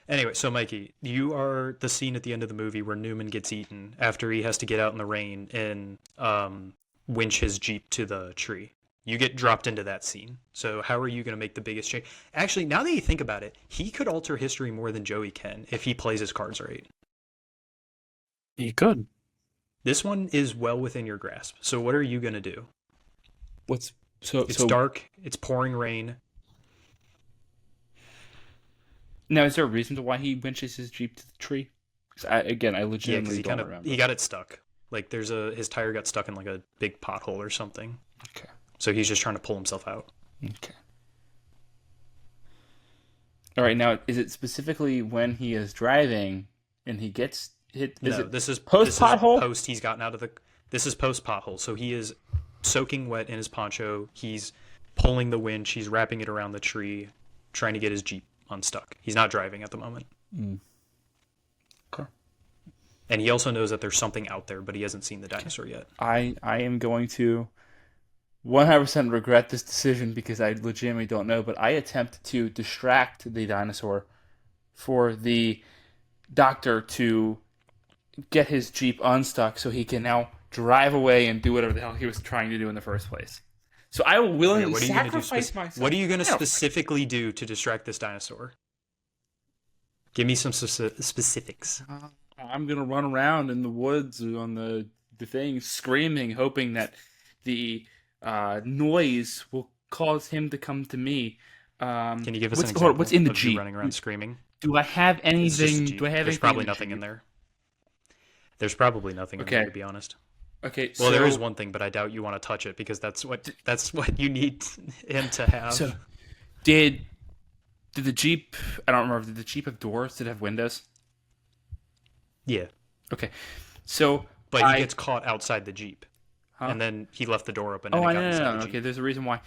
Speaker 3: Anyway, so Mikey, you are the scene at the end of the movie where Newman gets eaten after he has to get out in the rain and winch his Jeep to the tree. You get dropped into that scene. So how are you going to make the biggest change? Actually, now that you think about it, he could alter history more than Joey can if he plays his cards right.
Speaker 1: You could.
Speaker 3: This one is well within your grasp. So what are you going to do?
Speaker 2: what's so
Speaker 3: It's
Speaker 2: so
Speaker 3: dark. It's pouring rain.
Speaker 2: now? Is there a reason to why he winches his Jeep to the tree? 'Cause I
Speaker 3: Yeah, because
Speaker 2: legitimately don't remember.
Speaker 3: he got it stuck. Like his tire got stuck in like a big pothole or something.
Speaker 2: Okay.
Speaker 3: So he's just trying to pull himself out.
Speaker 2: Okay. All right. Now, is it specifically when he is driving and he gets hit? Is
Speaker 3: No,
Speaker 2: it
Speaker 3: this is
Speaker 2: post pothole?
Speaker 3: post he's gotten out of the. This is post pothole. So he is soaking wet in his poncho. He's pulling the winch. He's wrapping it around the tree, trying to get his Jeep unstuck. He's not driving at the moment,
Speaker 2: Okay.
Speaker 3: and he also knows that there's something out there, but he hasn't seen the dinosaur yet.
Speaker 2: I am going to 100% regret this decision because I legitimately don't know, but I attempt to distract the dinosaur for the Doctor to get his Jeep unstuck so he can now drive away and do whatever the hell he was trying to do in the first place. So I will
Speaker 3: Okay,
Speaker 2: willingly
Speaker 3: what are you gonna do?
Speaker 2: sacrifice myself.
Speaker 3: What are you gonna
Speaker 2: I don't-
Speaker 3: specifically do to distract this dinosaur? Give me some specifics.
Speaker 2: I'm gonna run around in the woods on the thing, screaming, hoping that the noise will cause him to come to me.
Speaker 3: Can you give us
Speaker 2: what's,
Speaker 3: an example
Speaker 2: what's in the
Speaker 3: of you
Speaker 2: Jeep?
Speaker 3: running around screaming?
Speaker 2: Do I have
Speaker 3: It's just a
Speaker 2: anything?
Speaker 3: Jeep.
Speaker 2: Do I have
Speaker 3: There's
Speaker 2: anything
Speaker 3: probably
Speaker 2: in the
Speaker 3: nothing in
Speaker 2: Jeep?
Speaker 3: there. There's probably nothing in there,
Speaker 2: Okay.
Speaker 3: to be honest.
Speaker 2: Okay,
Speaker 3: Well,
Speaker 2: so
Speaker 3: there is one thing, but I doubt you want to touch it because that's what you need him to have.
Speaker 2: So did the Jeep? I don't remember. Did the Jeep have doors? Did it have windows?
Speaker 3: Yeah,
Speaker 2: Okay, so
Speaker 3: but
Speaker 2: I-
Speaker 3: he gets caught outside the Jeep,
Speaker 2: Huh?
Speaker 3: and then he left the door open.
Speaker 2: Oh,
Speaker 3: And
Speaker 2: I
Speaker 3: it got
Speaker 2: know.
Speaker 3: inside the
Speaker 2: Okay,
Speaker 3: Jeep.
Speaker 2: there's a reason why.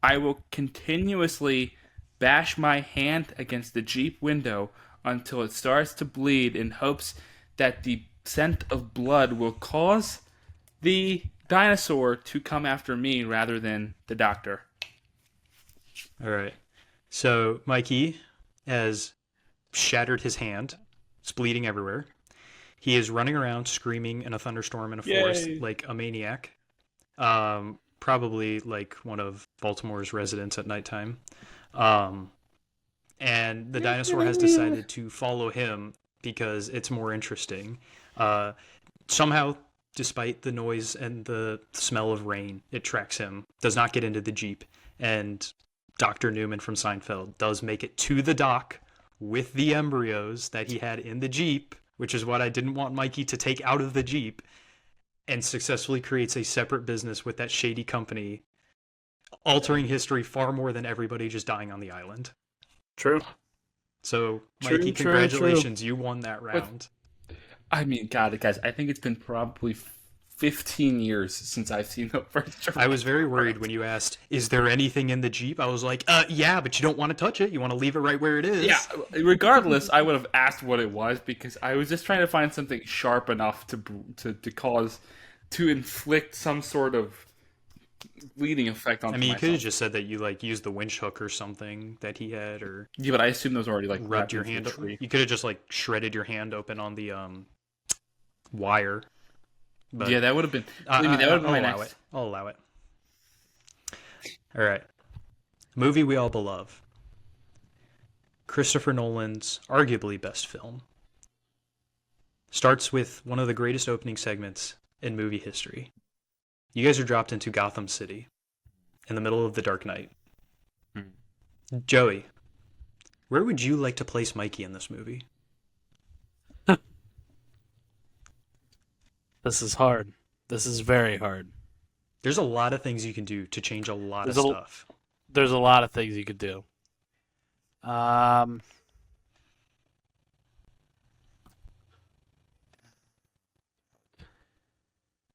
Speaker 2: I will continuously bash my hand against the Jeep window until it starts to bleed in hopes that the scent of blood will cause the dinosaur to come after me rather than the doctor.
Speaker 3: All right. So Mikey has shattered his hand. It's bleeding everywhere. He is running around screaming in a thunderstorm in a forest
Speaker 2: Yay.
Speaker 3: like a maniac. Probably like one of Baltimore's residents at nighttime. And the dinosaur has decided to follow him because it's more interesting. Somehow, despite the noise and the smell of rain, it tracks him, does not get into the Jeep, and Dr. Newman from Seinfeld does make it to the dock with the embryos that he had in the Jeep, which is what I didn't want Mikey to take out of the Jeep, and successfully creates a separate business with that shady company, altering history far more than everybody just dying on the island.
Speaker 1: True.
Speaker 3: So,
Speaker 1: True,
Speaker 3: Mikey,
Speaker 1: true,
Speaker 3: congratulations, you won that round.
Speaker 2: I mean, God, guys, I think it's been probably 15 years since I've seen the first.
Speaker 3: I was very worried when you asked, is there anything in the Jeep? I was like, yeah, but you don't want to touch it. You want to leave it right where it is.
Speaker 2: Yeah, regardless, I would have asked what it was because I was just trying to find something sharp enough to inflict some sort of bleeding effect on.
Speaker 3: I mean, you could have just said that you like used the winch hook or something that he had, or
Speaker 2: Yeah, but I assume those already like
Speaker 3: rubbed
Speaker 2: wrapped
Speaker 3: your
Speaker 2: into
Speaker 3: hand.
Speaker 2: the tree.
Speaker 3: You could have just like shredded your hand open on the wire. But
Speaker 2: Yeah, that would have been. Believe me, that would have been my
Speaker 3: I'll allow
Speaker 2: next.
Speaker 3: it. I'll allow it. All right, movie we all love. Christopher Nolan's arguably best film. Starts with one of the greatest opening segments in movie history. You guys are dropped into Gotham City in the middle of the Dark Knight. Joey, where would you like to place Mikey in this movie?
Speaker 1: This is hard. This is very hard.
Speaker 3: There's a lot of things you can do to change a lot of
Speaker 1: There's a-
Speaker 3: stuff.
Speaker 1: There's a lot of things you could do.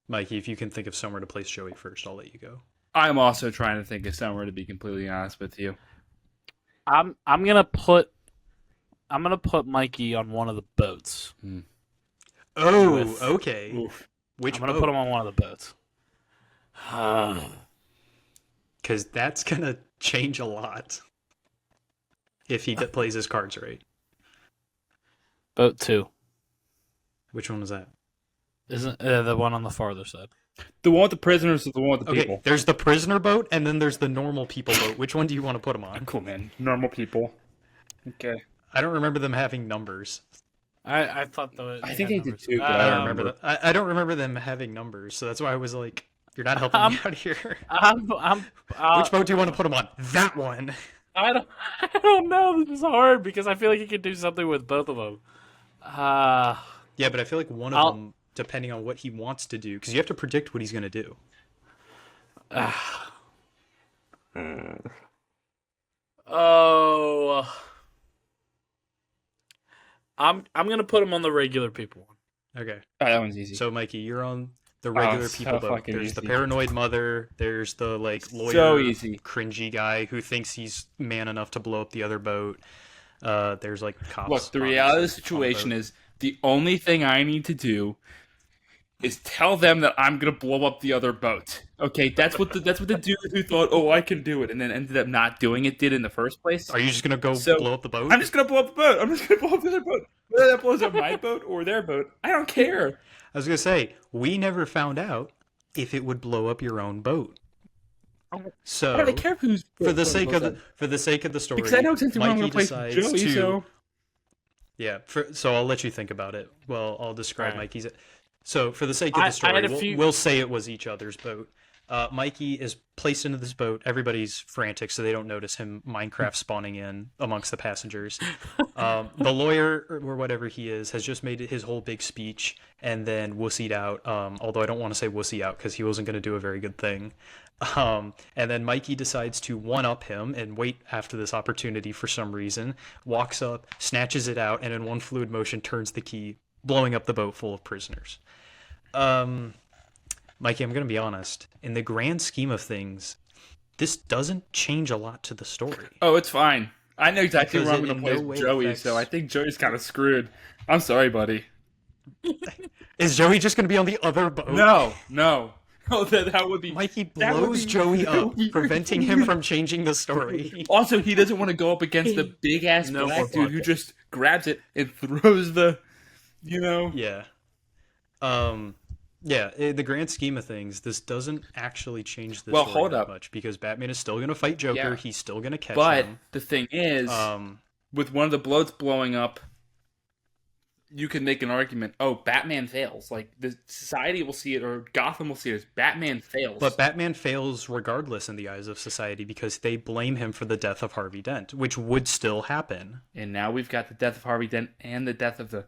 Speaker 3: Mikey, if you can think of somewhere to place Joey first, I'll let you go.
Speaker 2: I'm also trying to think of somewhere to be completely honest with you.
Speaker 1: I'm gonna put Mikey on one of the boats.
Speaker 3: Oh,
Speaker 1: With-
Speaker 3: okay.
Speaker 2: Oof.
Speaker 3: Which
Speaker 1: I'm gonna put him on one of the boats.
Speaker 3: Because that's going to change a lot if he plays his cards right.
Speaker 1: Boat 2
Speaker 3: Which one was that?
Speaker 1: isn't the one on the farther side.
Speaker 2: The one with the prisoners is the one with the
Speaker 3: Okay,
Speaker 2: people.
Speaker 3: there's the prisoner boat, and then there's the normal people boat. Which one do you want to put him on?
Speaker 2: Cool, man. Normal people. Okay.
Speaker 3: I don't remember them having numbers.
Speaker 1: I thought the
Speaker 2: I think they did too, but
Speaker 3: I
Speaker 2: I
Speaker 3: don't
Speaker 2: don't
Speaker 3: remember
Speaker 2: remember.
Speaker 3: that. I don't remember them having numbers, so that's why I was like, "You're not helping me out here."
Speaker 1: Which
Speaker 3: Which boat do you want to put him on? That one.
Speaker 1: I don't know. This is hard because I feel like you could do something with both of them.
Speaker 3: Yeah, but I feel like one of
Speaker 1: I'll-
Speaker 3: them, depending on what he wants to do, because you have to predict what he's going to do.
Speaker 1: Oh, I'm gonna put him on the regular people one.
Speaker 3: Okay.
Speaker 2: Oh, that one's easy.
Speaker 3: So, Mikey, you're on the regular
Speaker 2: so
Speaker 3: people boat.
Speaker 2: fucking
Speaker 3: There's the
Speaker 2: easy.
Speaker 3: paranoid mother. There's the like lawyer,
Speaker 2: So easy.
Speaker 3: cringy guy who thinks he's man enough to blow up the other boat. There's like cops.
Speaker 2: Look, the
Speaker 3: on-
Speaker 2: reality of the
Speaker 3: on
Speaker 2: situation
Speaker 3: boat.
Speaker 2: is the only thing I need to do is tell them that I'm gonna blow up the other boat. Okay, that's what the dude who thought, oh, I can do it, and then ended up not doing it did in the first place.
Speaker 3: Are you just gonna go
Speaker 2: So,
Speaker 3: blow up the boat?
Speaker 2: I'm just gonna blow up the boat. I'm just gonna blow up the other boat. Whether that blows up my boat or their boat, I don't care.
Speaker 3: I was gonna say we never found out if it would blow up your own boat.
Speaker 2: I don't
Speaker 3: So
Speaker 2: care who's
Speaker 3: for the sake of the story,
Speaker 2: because I know exactly where I'm
Speaker 3: Mikey
Speaker 2: going to
Speaker 3: decides
Speaker 2: place Joey.
Speaker 3: to
Speaker 2: So
Speaker 3: yeah. So I'll let you think about it. Well, I'll describe
Speaker 1: Alright.
Speaker 3: Mikey's. So for the sake of
Speaker 1: I
Speaker 3: the story,
Speaker 1: had a
Speaker 3: we'll,
Speaker 1: few-
Speaker 3: we'll say it was each other's boat. Mikey is placed into this boat. Everybody's frantic, so they don't notice him Minecraft spawning in amongst the passengers. The lawyer, or whatever he is, has just made his whole big speech and then wussied out. Although I don't want to say wussy out because he wasn't going to do a very good thing. And then Mikey decides to one-up him and wait after this opportunity for some reason. Walks up, snatches it out, and in one fluid motion turns the key, blowing up the boat full of prisoners. Mikey, I'm going to be honest. In the grand scheme of things, this doesn't change a lot to the story.
Speaker 2: it's fine. I know exactly
Speaker 3: Because
Speaker 2: where I'm
Speaker 3: it
Speaker 2: going to
Speaker 3: in
Speaker 2: place
Speaker 3: no way
Speaker 2: Joey.
Speaker 3: affects-
Speaker 2: So I think Joey's kind of screwed. I'm sorry, buddy.
Speaker 3: Is Joey just going to be on the other boat?
Speaker 2: No. Oh, that would be.
Speaker 3: Mikey
Speaker 2: that would
Speaker 3: blows
Speaker 2: be-
Speaker 3: Joey
Speaker 2: that would
Speaker 3: up,
Speaker 2: be
Speaker 3: preventing him from changing the story.
Speaker 2: Also, he doesn't want to go up against the big ass
Speaker 1: No
Speaker 2: black
Speaker 1: more
Speaker 2: dude who
Speaker 1: podcast.
Speaker 2: just grabs it and throws the, you know.
Speaker 3: Yeah. Yeah, in the grand scheme of things, this doesn't actually change the
Speaker 2: Well,
Speaker 3: story
Speaker 2: hold
Speaker 3: that
Speaker 2: up.
Speaker 3: much because Batman is still going to fight Joker.
Speaker 2: Yeah.
Speaker 3: He's still going to catch
Speaker 2: But
Speaker 3: him.
Speaker 2: the thing is,
Speaker 3: Um,
Speaker 2: with one of the bloats blowing up, you can make an argument. Oh, Batman fails. Like the society will see it, or Gotham will see it as Batman fails.
Speaker 3: But Batman fails regardless in the eyes of society because they blame him for the death of Harvey Dent, which would still happen.
Speaker 2: And now we've got the death of Harvey Dent and the death of the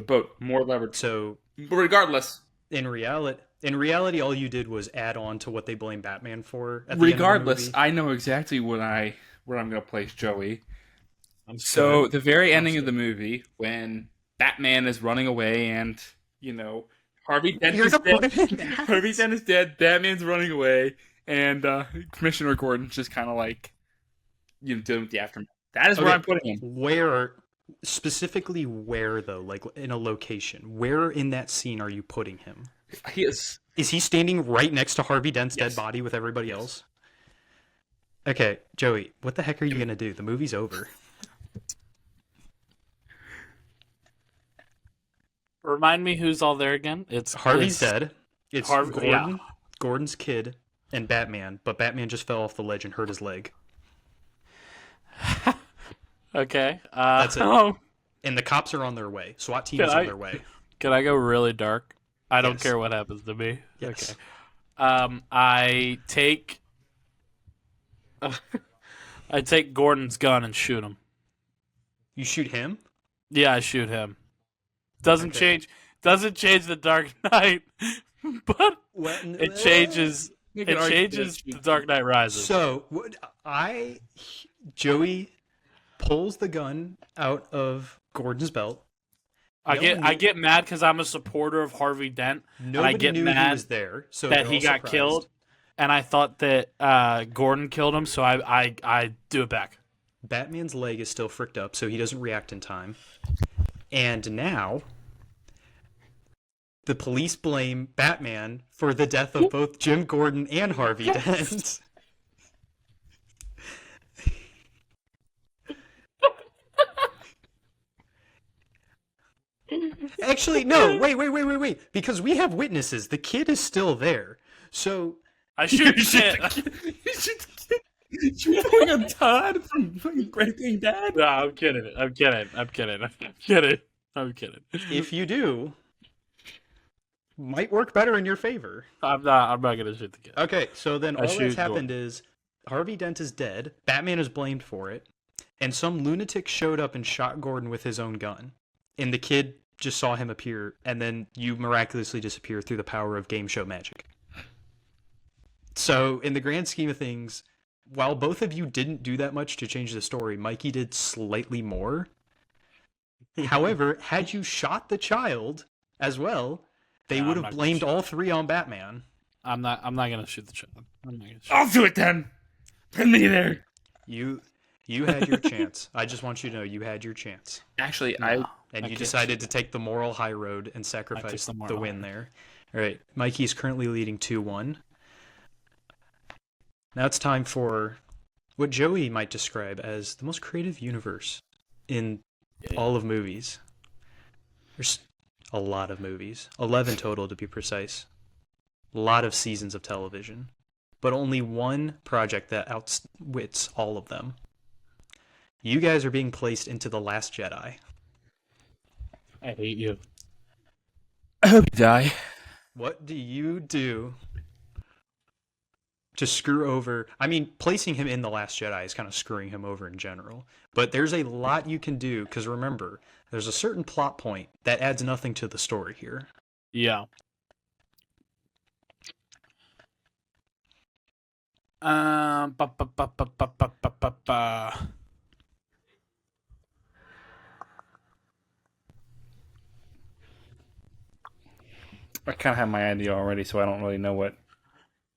Speaker 2: boat. More leverage.
Speaker 3: So
Speaker 2: But regardless,
Speaker 3: in reality, all you did was add on to what they blame Batman for. At the end of the
Speaker 2: regardless,
Speaker 3: movie.
Speaker 2: I know exactly where I'm going to place Joey.
Speaker 1: I'm
Speaker 2: So
Speaker 1: scared.
Speaker 2: the very ending of the movie, when Batman is running away, and Harvey Dent
Speaker 3: You're
Speaker 2: is
Speaker 3: the
Speaker 2: dead.
Speaker 3: point of that.
Speaker 2: Harvey Dent is dead. Batman's running away, and Commissioner Gordon's just kind of like, dealing with the aftermath. That is where
Speaker 3: Okay.
Speaker 2: I'm putting him.
Speaker 3: Where, specifically where though, like in a location, where in that scene are you putting him?
Speaker 2: He is.
Speaker 3: Is he standing right next to Harvey Dent's
Speaker 2: Yes.
Speaker 3: dead body with everybody
Speaker 2: Yes.
Speaker 3: else? Okay, Joey, what the heck are you gonna do? The movie's over.
Speaker 1: Remind me who's all there again? It's
Speaker 3: Harvey's
Speaker 1: it's
Speaker 3: dead. It's
Speaker 1: Harvey-
Speaker 3: Gordon, Gordon's kid, and Batman. But Batman just fell off the ledge and hurt his leg.
Speaker 1: Okay.
Speaker 3: That's it.
Speaker 1: Oh,
Speaker 3: And the cops are on their way. SWAT team
Speaker 1: Can
Speaker 3: is
Speaker 1: I-
Speaker 3: on their way.
Speaker 1: can I go really dark? I don't
Speaker 3: Yes.
Speaker 1: care what happens to me.
Speaker 3: Yes.
Speaker 1: Okay. I take I take Gordon's gun and shoot him.
Speaker 3: You shoot him?
Speaker 1: Yeah, I shoot him. Doesn't
Speaker 3: Okay.
Speaker 1: change the Dark Knight, but
Speaker 3: Well,
Speaker 1: it changes
Speaker 2: Make
Speaker 1: it
Speaker 2: an argument
Speaker 1: changes
Speaker 2: that-
Speaker 1: the Dark Knight Rises.
Speaker 3: So Joey pulls the gun out of Gordon's belt.
Speaker 1: I get mad because I'm a supporter of Harvey Dent
Speaker 3: Nobody
Speaker 1: get
Speaker 3: knew he
Speaker 1: mad
Speaker 3: was there, so
Speaker 1: that
Speaker 3: they're
Speaker 1: he
Speaker 3: all
Speaker 1: got
Speaker 3: surprised.
Speaker 1: killed, and I thought that Gordon killed him, so I do it back.
Speaker 3: Batman's leg is still fricked up, so he doesn't react in time. And now, the police blame Batman for the death of both Jim Gordon and Harvey Dent. Actually, no, wait. Because we have witnesses. The kid is still there. So,
Speaker 1: I shoot shit.
Speaker 2: You're throwing a Todd from fucking Breaking Bad.
Speaker 1: No, I'm kidding.
Speaker 3: if you do, might work better in your favor.
Speaker 1: I'm not gonna shoot the kid.
Speaker 3: Okay, so then
Speaker 1: I
Speaker 3: all
Speaker 1: shoot
Speaker 3: that's happened is Harvey Dent is dead, Batman is blamed for it, and some lunatic showed up and shot Gordon with his own gun. And the kid just saw him appear, and then you miraculously disappear through the power of game show magic. So, in the grand scheme of things, while both of you didn't do that much to change the story, Mikey did slightly more. However, had you shot the child as well, they
Speaker 1: No,
Speaker 3: would
Speaker 1: I'm
Speaker 3: have
Speaker 1: not
Speaker 3: blamed
Speaker 1: gonna
Speaker 3: all three on Batman.
Speaker 1: I'm not gonna shoot the child. I'm not gonna shoot.
Speaker 2: I'll do it then. Put me there.
Speaker 3: You had your chance. I just want you to know you had your chance.
Speaker 2: Actually,
Speaker 1: No.
Speaker 2: I
Speaker 3: And
Speaker 1: I
Speaker 3: you
Speaker 1: can't
Speaker 3: decided to take the moral high road and
Speaker 1: I
Speaker 3: sacrifice
Speaker 1: took the
Speaker 3: the
Speaker 1: moral
Speaker 3: win
Speaker 1: high
Speaker 3: there. All right, Mikey is currently leading 2-1. Now it's time for what Joey might describe as the most creative universe in all of movies. There's a lot of movies, 11 total to be precise. A lot of seasons of television, but only one project that outwits all of them. You guys are being placed into The Last Jedi.
Speaker 1: I hate you.
Speaker 2: I hope you die.
Speaker 3: What do you do to screw over? I mean, placing him in The Last Jedi is kind of screwing him over in general. But there's a lot you can do, because remember, there's a certain plot point that adds nothing to the story here.
Speaker 1: Yeah. Ba, ba, ba, ba, ba, ba, ba, ba, ba.
Speaker 2: I kind of have my idea already, so I don't really know what.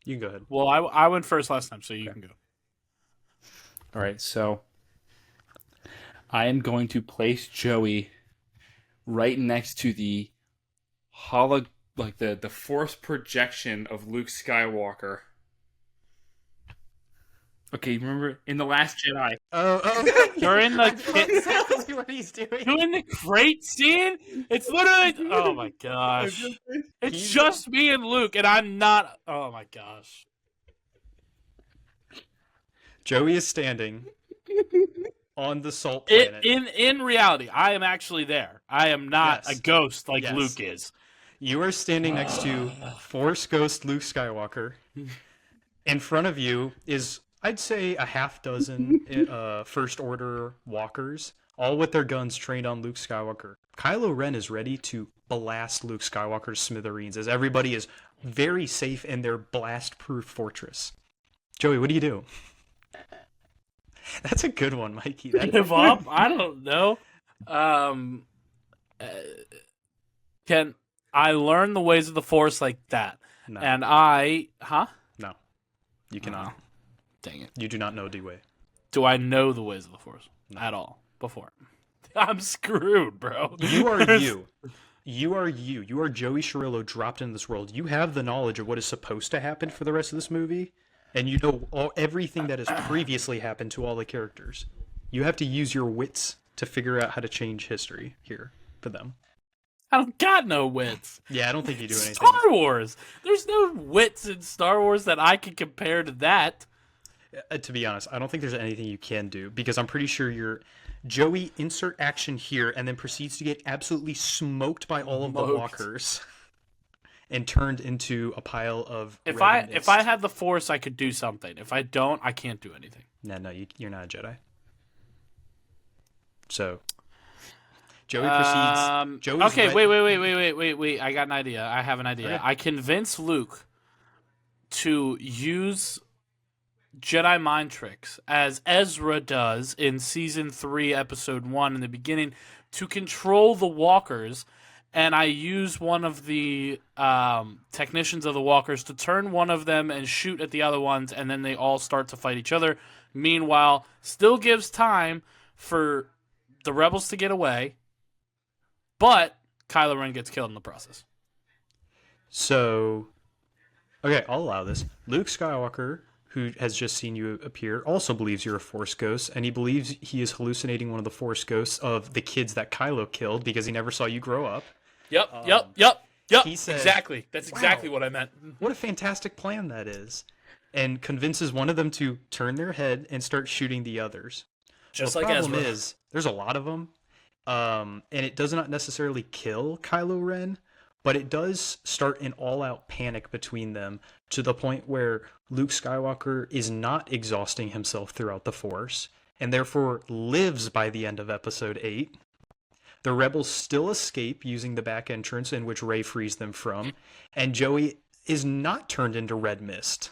Speaker 3: You can go ahead.
Speaker 1: Well, I went first last time, so you can go.
Speaker 2: All right, so I am going to place Joey right next to the the force projection of Luke Skywalker. Okay, remember in The Last Jedi?
Speaker 3: Oh,
Speaker 1: During the
Speaker 3: exactly what he's doing.
Speaker 1: doing the crate scene, it's literally. Oh my gosh! It's just me and Luke, and I'm not. Oh my gosh!
Speaker 3: Joey is standing on the salt planet.
Speaker 1: In reality, I am actually there. I am not
Speaker 3: Yes.
Speaker 1: a ghost like
Speaker 3: Yes.
Speaker 1: Luke is.
Speaker 3: You are standing next to Force Ghost Luke Skywalker. In front of you is, I'd say, a half dozen First Order walkers, all with their guns trained on Luke Skywalker. Kylo Ren is ready to blast Luke Skywalker's smithereens as everybody is very safe in their blast-proof fortress. Joey, what do you do? That's a good one, Mikey.
Speaker 1: Give up? I don't know. Can I learn the ways of the Force like that?
Speaker 3: No.
Speaker 1: And
Speaker 3: No, you cannot.
Speaker 1: Dang it.
Speaker 3: You do not know D-Way.
Speaker 1: Do I know the ways of the Force at all before? I'm screwed, bro.
Speaker 3: You are you. You are you. You are Joey Chirillo dropped into this world. You have the knowledge of what is supposed to happen for the rest of this movie, and you know everything that has previously happened to all the characters. You have to use your wits to figure out how to change history here for them.
Speaker 1: I don't got no wits.
Speaker 3: Yeah, I don't think you do anything.
Speaker 1: Star Wars. There's no wits in Star Wars that I can compare to that.
Speaker 3: To be honest, I don't think there's anything you can do, because I'm pretty sure you're Joey insert action here and then proceeds to get absolutely smoked by all of the walkers and turned into a pile of
Speaker 1: If
Speaker 3: red mist.
Speaker 1: if I had the Force, I could do something. If I don't, I can't do anything.
Speaker 3: No, you're not a Jedi. So Joey proceeds. Joey's
Speaker 1: okay,
Speaker 3: red-
Speaker 1: wait. I got an idea. I have an idea.
Speaker 3: Okay.
Speaker 1: I convince Luke to use Jedi mind tricks, as Ezra does in Season 3, Episode 1 in the beginning, to control the walkers, and I use one of the technicians of the walkers to turn one of them and shoot at the other ones, and then they all start to fight each other. Meanwhile, still gives time for the rebels to get away, but Kylo Ren gets killed in the process.
Speaker 3: So, okay, I'll allow this. Luke Skywalker, who has just seen you appear, also believes you're a Force ghost, and he believes he is hallucinating one of the Force ghosts of the kids that Kylo killed because he never saw you grow up.
Speaker 1: Yep.
Speaker 3: He said,
Speaker 1: exactly. That's exactly
Speaker 3: "Wow,
Speaker 1: what I meant.
Speaker 3: what a fantastic plan that is." And convinces one of them to turn their head and start shooting the others.
Speaker 1: Just
Speaker 3: the
Speaker 1: like
Speaker 3: problem
Speaker 1: Ezra.
Speaker 3: is, there's a lot of them, and it does not necessarily kill Kylo Ren, but it does start an all-out panic between them to the point where Luke Skywalker is not exhausting himself throughout the Force, and therefore lives by the end of Episode 8. The rebels still escape using the back entrance in which Rey frees them from, and Joey is not turned into red mist.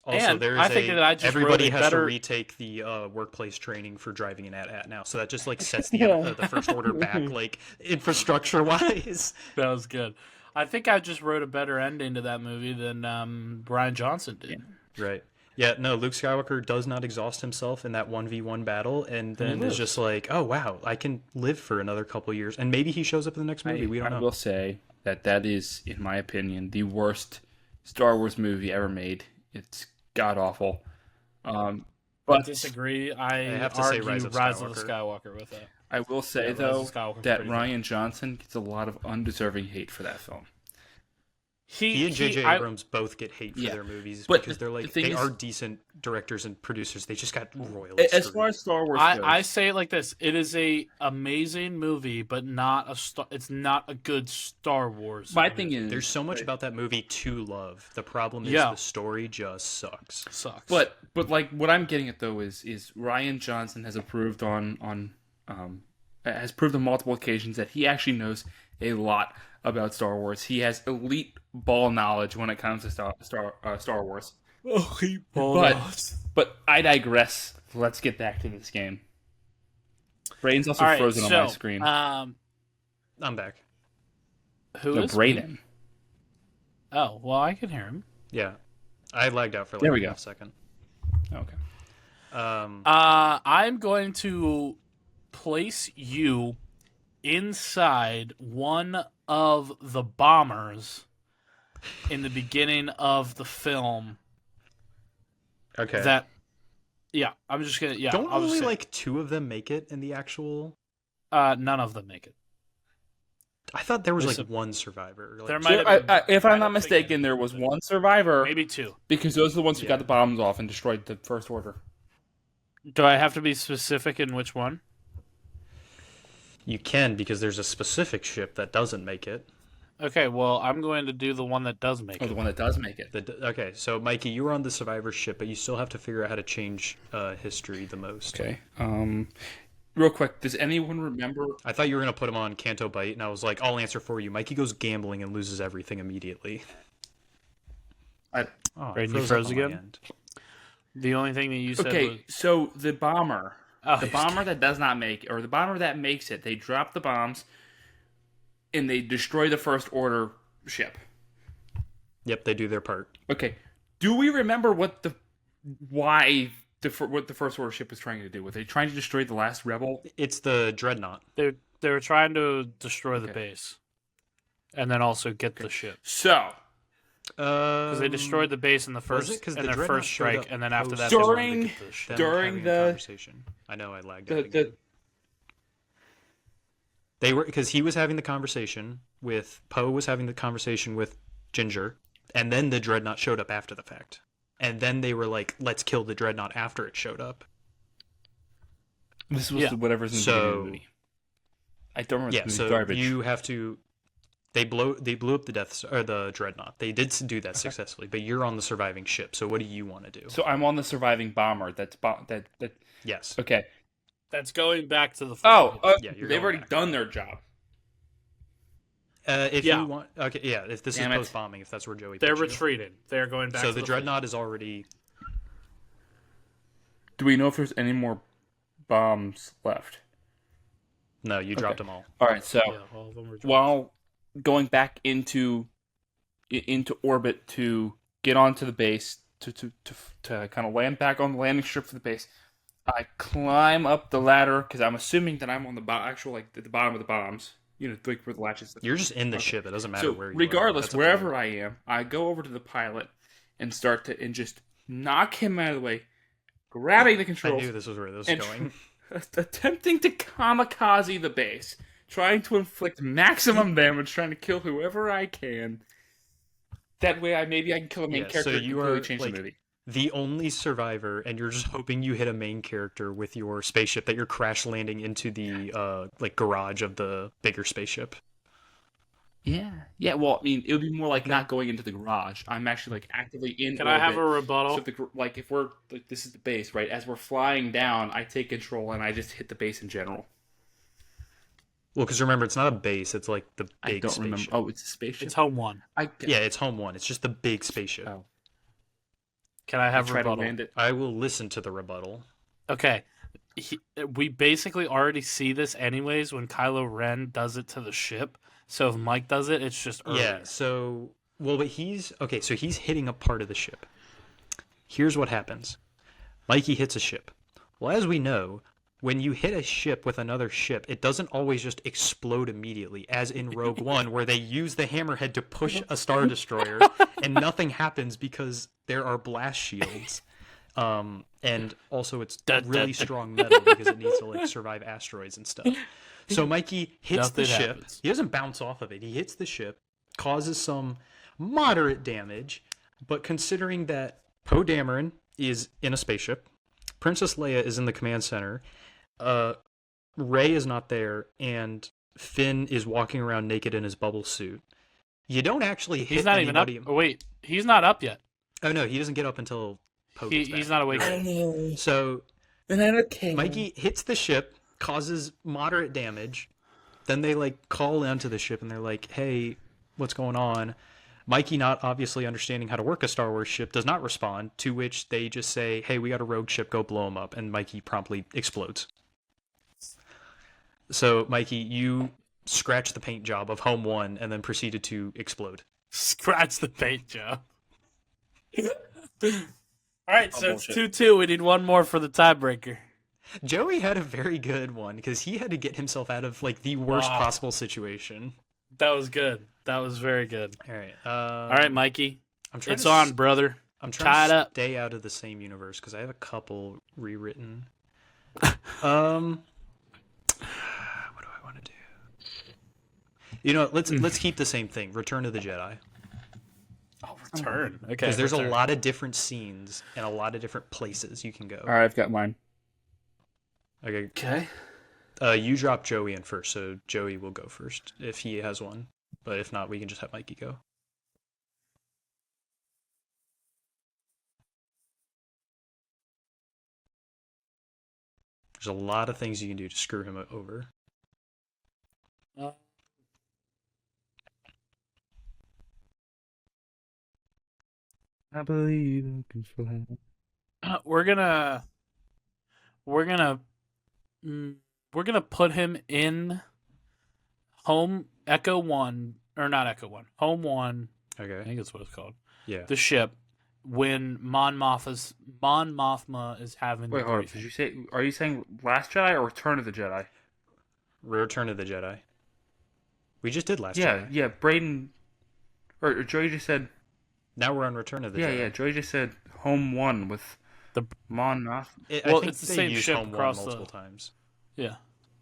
Speaker 3: Also,
Speaker 1: And
Speaker 3: there is
Speaker 1: I think that I just
Speaker 3: everybody
Speaker 1: wrote a
Speaker 3: has to
Speaker 1: better-
Speaker 3: retake the workplace training for driving an AT-AT now, so that just like sets the First Order back, like infrastructure wise.
Speaker 1: That was good. I think I just wrote a better ending to that movie than Brian Johnson did.
Speaker 3: Right. Yeah. No. Luke Skywalker does not exhaust himself in that 1v1 battle, and then is just like, oh wow, I can live for another couple years, and maybe he shows up in the next movie. We don't
Speaker 2: I
Speaker 3: know.
Speaker 2: will say that is, in my opinion, the worst Star Wars movie ever made. It's god awful.
Speaker 1: I
Speaker 2: But
Speaker 1: disagree. I
Speaker 3: have to say
Speaker 1: argue
Speaker 3: Rise of
Speaker 1: Rise of the
Speaker 3: Skywalker.
Speaker 1: Skywalker with that.
Speaker 2: I will say,
Speaker 1: Rise
Speaker 2: though,
Speaker 1: of Skywalker's
Speaker 2: that
Speaker 1: pretty
Speaker 2: Ryan Johnson gets a lot of undeserving hate for that film.
Speaker 3: He and J.J. Abrams both get hate for
Speaker 2: Yeah.
Speaker 3: their movies
Speaker 2: But
Speaker 3: because
Speaker 2: the
Speaker 3: they're
Speaker 2: thing
Speaker 3: they
Speaker 2: is-
Speaker 3: are decent directors and producers. They just got royally
Speaker 2: As
Speaker 3: screwed.
Speaker 2: far as Star Wars goes,
Speaker 1: I say it like this: it is a amazing movie, but not a it's not a good Star Wars.
Speaker 2: my
Speaker 1: movie.
Speaker 2: thing is,
Speaker 3: There's so much about that movie to love. The problem is
Speaker 1: Yeah.
Speaker 3: the story just sucks.
Speaker 1: Sucks.
Speaker 2: but like what I'm getting at though is Ryan Johnson has approved has proved on multiple occasions that he actually knows a lot about Star Wars. He has elite ball knowledge when it comes to Star Wars. But I digress. Let's get back to this game. Brayden's also
Speaker 1: all right,
Speaker 2: frozen
Speaker 1: so,
Speaker 2: on my screen.
Speaker 3: I'm back.
Speaker 1: Who
Speaker 2: No,
Speaker 1: is
Speaker 2: Brayden.
Speaker 1: Oh, well, I can hear him.
Speaker 3: Yeah, I lagged out for
Speaker 2: There
Speaker 3: like
Speaker 2: we
Speaker 3: a
Speaker 2: go.
Speaker 3: half second.
Speaker 2: Okay.
Speaker 1: I'm going to place you inside one of the bombers in the beginning of the film.
Speaker 3: Okay.
Speaker 1: I'm just gonna. Yeah,
Speaker 3: Don't
Speaker 1: I'll just
Speaker 3: only
Speaker 1: say,
Speaker 3: like 2 of them make it in the actual?
Speaker 1: none of them make it.
Speaker 3: I thought there was
Speaker 1: Listen,
Speaker 3: like 1 survivor. Like,
Speaker 1: there might have been.
Speaker 2: If
Speaker 1: I
Speaker 2: I'm not
Speaker 1: don't think
Speaker 2: mistaken, there was one survivor
Speaker 1: maybe 2.
Speaker 2: because those are the ones who
Speaker 3: Yeah.
Speaker 2: got the bombs off and destroyed the First Order.
Speaker 1: Do I have to be specific in which one?
Speaker 3: You can, because there's a specific ship that doesn't make it.
Speaker 1: Okay, well, I'm going to do the one that does make
Speaker 2: Oh,
Speaker 1: it.
Speaker 2: the one that does make it.
Speaker 3: Okay, so Mikey, you were on the survivor ship, but you still have to figure out how to change history the most.
Speaker 2: Okay. Real quick, does anyone remember?
Speaker 3: I thought you were going to put him on Canto Bite, and I was like, I'll answer for you. Mikey goes gambling and loses everything immediately.
Speaker 2: I,
Speaker 3: Oh,
Speaker 1: Brayden, you
Speaker 3: up
Speaker 1: froze
Speaker 3: on my
Speaker 1: again?
Speaker 3: end.
Speaker 1: The only thing that you said was...
Speaker 2: okay, so the bomber,
Speaker 1: Oh,
Speaker 2: the bomber that does not make it, or the bomber that makes it, they drop the bombs and they destroy the First Order ship.
Speaker 3: Yep, they do their part.
Speaker 2: Okay, do we remember what the First Order ship was trying to do? Were they trying to destroy the last rebel?
Speaker 3: It's the Dreadnought.
Speaker 1: They were trying to destroy the
Speaker 2: Okay.
Speaker 1: base. And then also get the ship.
Speaker 2: So,
Speaker 1: Because they destroyed the base in the
Speaker 3: was it?
Speaker 1: first
Speaker 3: 'Cause
Speaker 1: in
Speaker 3: the
Speaker 1: their
Speaker 3: Dreadnought
Speaker 1: first
Speaker 3: showed
Speaker 1: strike,
Speaker 3: up
Speaker 1: and then after that,
Speaker 3: post-
Speaker 1: they wanted to
Speaker 2: During-
Speaker 1: get the ship.
Speaker 3: them
Speaker 2: during
Speaker 3: having
Speaker 2: the-
Speaker 3: a conversation. I know I lagged out
Speaker 2: the
Speaker 3: again. They were, because he was having the conversation with Poe, was having the conversation with Ginger, and then the Dreadnought showed up after the fact. And then they were like, let's kill the Dreadnought after it showed up.
Speaker 2: this was
Speaker 1: Yeah.
Speaker 2: whatever's in the beginning of the movie. I don't remember.
Speaker 3: Yeah,
Speaker 2: the
Speaker 3: so
Speaker 2: garbage.
Speaker 3: you have to. They blew up the the Dreadnought. They did do that successfully, but you're on the surviving ship. So what do you want to do?
Speaker 2: So I'm on the surviving bomber. That.
Speaker 3: Yes.
Speaker 2: Okay.
Speaker 1: That's going back to the first
Speaker 2: Oh,
Speaker 3: Yeah, you're
Speaker 2: they've
Speaker 3: going
Speaker 2: already
Speaker 3: back.
Speaker 2: done their job.
Speaker 3: If
Speaker 1: Yeah.
Speaker 3: you want, okay, yeah. If this
Speaker 2: Damn
Speaker 3: is
Speaker 2: it.
Speaker 3: post bombing, if that's where Joey.
Speaker 1: They're
Speaker 3: put you.
Speaker 1: retreating. They're going back
Speaker 3: So
Speaker 1: to
Speaker 3: the Dreadnought is already.
Speaker 2: Do we know if there's any more bombs left?
Speaker 3: No, you dropped them all.
Speaker 2: All right. So
Speaker 1: Yeah, all of them were
Speaker 2: while going back into orbit to get onto the base to kind of land back on the landing strip for the base, I climb up the ladder because I'm assuming that I'm on the actual like at the bottom of the bombs. You know, like where the latches.
Speaker 3: You're just in the ship. It doesn't matter
Speaker 2: So
Speaker 3: where you are.
Speaker 2: regardless,
Speaker 3: That's up to
Speaker 2: wherever
Speaker 3: you.
Speaker 2: I am, I go over to the pilot and start to just knock him out of the way, grabbing the
Speaker 3: I
Speaker 2: controls,
Speaker 3: knew this was where this was
Speaker 2: and
Speaker 3: going.
Speaker 2: attempting to kamikaze the base, trying to inflict maximum damage, trying to kill whoever I can. That way, I can kill a main
Speaker 3: Yeah,
Speaker 2: character
Speaker 3: so
Speaker 2: and
Speaker 3: you
Speaker 2: completely
Speaker 3: are,
Speaker 2: change
Speaker 3: like,
Speaker 2: the movie.
Speaker 3: The only survivor, and you're just hoping you hit a main character with your spaceship that you're crash landing into the like garage of the bigger spaceship.
Speaker 2: Yeah. Well, I mean, it would be more like not going into the garage. I'm actually like actively in.
Speaker 1: Can I have a
Speaker 2: orbit.
Speaker 1: rebuttal?
Speaker 2: So if we're like this is the base, right? As we're flying down, I take control and I just hit the base in general.
Speaker 3: Well, because remember, it's not a base; it's like the
Speaker 2: I
Speaker 3: big
Speaker 2: don't
Speaker 3: spaceship.
Speaker 2: remember. Oh, it's a spaceship.
Speaker 1: It's home one.
Speaker 3: Yeah, it's home one. It's just the big spaceship.
Speaker 2: Oh.
Speaker 1: Can I have
Speaker 2: Try to
Speaker 1: rebuttal?
Speaker 2: land it.
Speaker 3: I will listen to the rebuttal.
Speaker 1: Okay. We basically already see this anyways when Kylo Ren does it to the ship. So if Mike does it, it's just earlier.
Speaker 3: Yeah. So, well, but he's okay. So he's hitting a part of the ship. Here's what happens: Mikey hits a ship. Well, as we know, when you hit a ship with another ship, it doesn't always just explode immediately, as in Rogue One, where they use the hammerhead to push a Star Destroyer, and nothing happens because there are blast shields. And also it's
Speaker 1: Dun, dun,
Speaker 3: really
Speaker 1: dun.
Speaker 3: strong metal because it needs to like survive asteroids and stuff. So Mikey hits the
Speaker 1: Nothing
Speaker 3: ship.
Speaker 1: happens.
Speaker 3: He doesn't bounce off of it. He hits the ship, causes some moderate damage, but considering that Poe Dameron is in a spaceship, Princess Leia is in the command center, Rey is not there, and Finn is walking around naked in his bubble suit. You don't actually hit
Speaker 1: He's not even up.
Speaker 3: anybody.
Speaker 1: Oh, wait, he's not up yet.
Speaker 3: Oh no, he doesn't get up until Poe gets back.
Speaker 1: He's not awake.
Speaker 2: know.
Speaker 3: So
Speaker 2: And then okay.
Speaker 3: Mikey hits the ship, causes moderate damage. Then they like call onto the ship and they're like, "Hey, what's going on?" Mikey, not obviously understanding how to work a Star Wars ship, does not respond. To which they just say, "Hey, we got a rogue ship. Go blow him up." And Mikey promptly explodes. So Mikey, you scratched the paint job of Home 1 and then proceeded to explode.
Speaker 1: Scratch the paint job. All right, so it's
Speaker 2: bullshit.
Speaker 1: 2-2. We need one more for the tiebreaker.
Speaker 3: Joey had a very good one because he had to get himself out of like the worst
Speaker 1: Ah.
Speaker 3: possible situation.
Speaker 1: That was good. That was very good.
Speaker 3: All right.
Speaker 1: All right, Mikey.
Speaker 3: I'm trying
Speaker 1: It's
Speaker 3: to
Speaker 1: on, brother.
Speaker 3: I'm trying
Speaker 1: Tie it
Speaker 3: to
Speaker 1: up.
Speaker 3: stay out of the same universe because I have a couple rewritten. What do I want to do? You know, let's keep the same thing. Return of the Jedi,
Speaker 1: Oh, return. Okay.
Speaker 3: because there's
Speaker 1: return.
Speaker 3: a lot of different scenes and a lot of different places you can go.
Speaker 2: All right, I've got mine.
Speaker 3: Okay.
Speaker 1: Okay.
Speaker 3: You drop Joey in first, so Joey will go first if he has one. But if not, we can just have Mikey go. There's a lot of things you can do to screw him over.
Speaker 2: I believe I can fly.
Speaker 1: We're gonna put him in Home Echo 1, or not Echo 1, Home 1. I
Speaker 3: Okay.
Speaker 1: think that's what it's called.
Speaker 3: Yeah.
Speaker 1: The ship when Mon Mothma is having.
Speaker 2: Wait,
Speaker 1: the
Speaker 2: hold on.
Speaker 1: briefing.
Speaker 2: Did you say? Are you saying Last Jedi or Return of the Jedi?
Speaker 3: Return of the Jedi. We just did Last
Speaker 2: Yeah,
Speaker 3: Jedi.
Speaker 2: yeah. Brayden or Joey just said.
Speaker 3: Now we're on Return of the
Speaker 2: Yeah,
Speaker 3: Jedi.
Speaker 2: yeah. Joey just said Home 1 with
Speaker 1: The-
Speaker 2: Mon Mothma.
Speaker 1: Well,
Speaker 3: I think
Speaker 1: it's the
Speaker 3: they
Speaker 1: same
Speaker 3: used
Speaker 1: ship
Speaker 3: Home 1
Speaker 1: across the-
Speaker 3: multiple times.
Speaker 1: Yeah,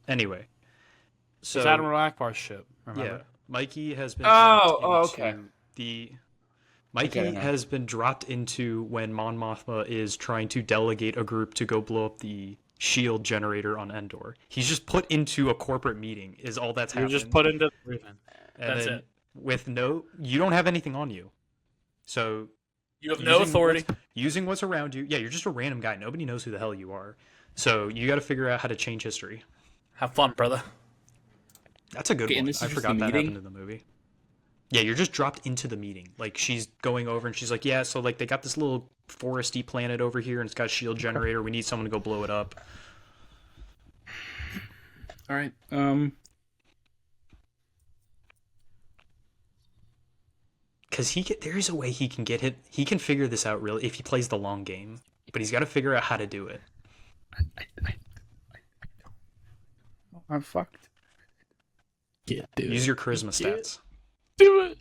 Speaker 3: Anyway. So
Speaker 1: it's Admiral Akbar's ship. Remember?
Speaker 3: yeah, Mikey has been
Speaker 2: Oh,
Speaker 3: dropped
Speaker 2: okay.
Speaker 3: into the Mikey
Speaker 2: get it now.
Speaker 3: has been dropped into when Mon Mothma is trying to delegate a group to go blow up the shield generator on Endor. He's just put into a corporate meeting is all that's
Speaker 1: You're
Speaker 3: happened.
Speaker 1: just put into the briefing.
Speaker 3: and
Speaker 1: that's
Speaker 3: then
Speaker 1: it.
Speaker 3: with you don't have anything on you. So
Speaker 1: You have no
Speaker 3: using
Speaker 1: authority.
Speaker 3: using what's around you. Yeah, you're just a random guy. Nobody knows who the hell you are. So you got to figure out how to change history.
Speaker 1: Have fun, brother.
Speaker 3: That's a good
Speaker 2: Okay, and
Speaker 3: one.
Speaker 2: this is
Speaker 3: I
Speaker 2: just
Speaker 3: forgot
Speaker 2: a
Speaker 3: that
Speaker 2: meeting?
Speaker 3: happened in the movie. Yeah, you're just dropped into the meeting. Like she's going over and she's like, "Yeah, so like they got this little foresty planet over here and it's got a shield generator. We need someone to go blow it up."
Speaker 2: All right.
Speaker 3: Cuz there is a way he can get it. He can figure this out really if he plays the long game, but he's got to figure out how to do it.
Speaker 2: I'm fucked.
Speaker 1: Yeah, do
Speaker 3: Use your charisma
Speaker 1: Yeah.
Speaker 3: stats.
Speaker 1: Do it.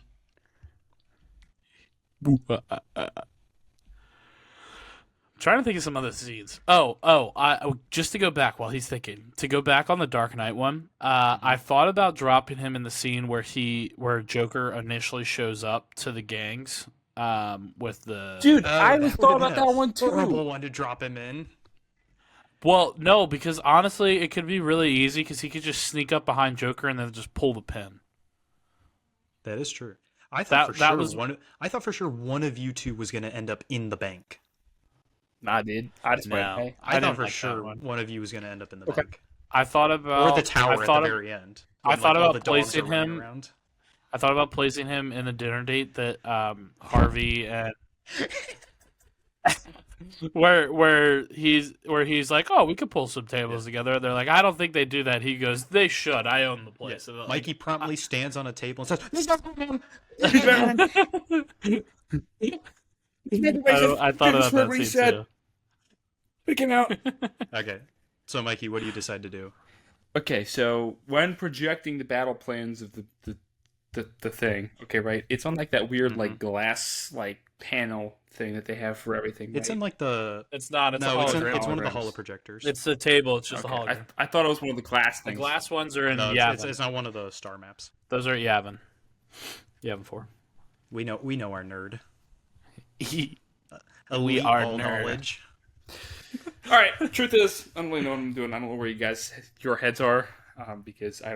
Speaker 1: Trying to think of some other scenes. I just to go back while he's thinking. To go back on the Dark Knight one, I thought about dropping him in the scene where Joker initially shows up to the gangs, with the
Speaker 2: Dude,
Speaker 3: Oh,
Speaker 2: I was
Speaker 3: that
Speaker 2: thought
Speaker 3: would've
Speaker 2: about
Speaker 3: been a
Speaker 2: that one too.
Speaker 3: Horrible one to drop him in.
Speaker 1: Well, no, because honestly, it could be really easy because he could just sneak up behind Joker and then just pull the pin.
Speaker 3: That is true. I thought
Speaker 1: I
Speaker 3: for sure one of you two was going to end up in the bank.
Speaker 2: Nah, dude. I just went,
Speaker 1: No.
Speaker 2: hey.
Speaker 3: I thought
Speaker 1: didn't
Speaker 3: for
Speaker 1: like that
Speaker 3: sure
Speaker 1: one.
Speaker 3: one of you was going to end up in the
Speaker 2: Okay.
Speaker 3: bank.
Speaker 1: I thought about
Speaker 3: Or the tower
Speaker 1: I
Speaker 3: at the
Speaker 1: thought of-
Speaker 3: very end.
Speaker 1: I
Speaker 3: when,
Speaker 1: thought
Speaker 3: all
Speaker 1: about
Speaker 3: the dogs
Speaker 1: placing
Speaker 3: are running
Speaker 1: him-
Speaker 3: around.
Speaker 1: I thought about placing him in the dinner date that Harvey and where he's like, oh, we could pull some tables together. They're like, I don't think they do that. He goes, they should. I own the place. And they're like,
Speaker 3: Mikey promptly stands on a table and says,
Speaker 1: I thought about that scene too.
Speaker 2: Pick him out.
Speaker 3: Okay. So, Mikey, what do you decide to do?
Speaker 2: Okay, so when projecting the battle plans of the the thing. Okay, right. It's on like that weird
Speaker 3: Mhm.
Speaker 2: like glass like panel thing that they have for everything.
Speaker 3: It's
Speaker 2: right?
Speaker 3: in like the
Speaker 1: It's not. It's a
Speaker 3: no,
Speaker 1: hologram.
Speaker 3: it's one of the
Speaker 2: Holograms.
Speaker 3: holoprojectors.
Speaker 1: It's a table. It's just a
Speaker 2: Okay,
Speaker 1: hologram.
Speaker 2: I thought it was one of the glass
Speaker 1: The
Speaker 2: things.
Speaker 1: glass ones are in
Speaker 3: No,
Speaker 1: Yavin.
Speaker 3: it's not one of the star maps.
Speaker 1: Those are Yavin. Yavin 4.
Speaker 3: We know our nerd.
Speaker 1: we
Speaker 3: Elite
Speaker 1: are
Speaker 3: all
Speaker 1: nerd.
Speaker 3: knowledge.
Speaker 2: All right. The truth is, I don't really know what I'm doing. I don't know where your heads are, because I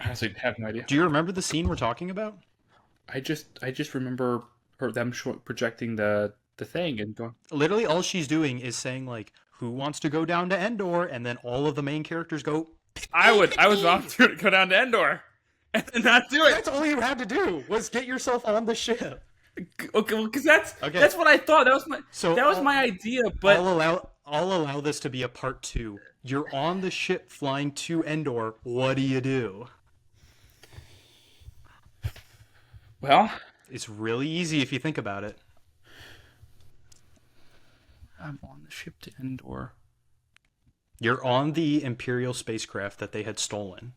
Speaker 2: honestly have no idea.
Speaker 3: Do you remember the scene we're talking about?
Speaker 2: I just remember them projecting the thing and going.
Speaker 3: Literally, all she's doing is saying like, "Who wants to go down to Endor?" And then all of the main characters go.
Speaker 2: I would volunteer to go down to Endor and not do it.
Speaker 3: That's all you had to do was get yourself on the ship.
Speaker 2: Okay, well, because that's
Speaker 3: Okay.
Speaker 2: what I thought. That was
Speaker 3: So
Speaker 2: my idea. But
Speaker 3: I'll allow this to be a part 2. You're on the ship flying to Endor. What do you do?
Speaker 2: well,
Speaker 3: It's really easy if you think about it.
Speaker 2: I'm on the ship to Endor.
Speaker 3: You're on the Imperial spacecraft that they had stolen.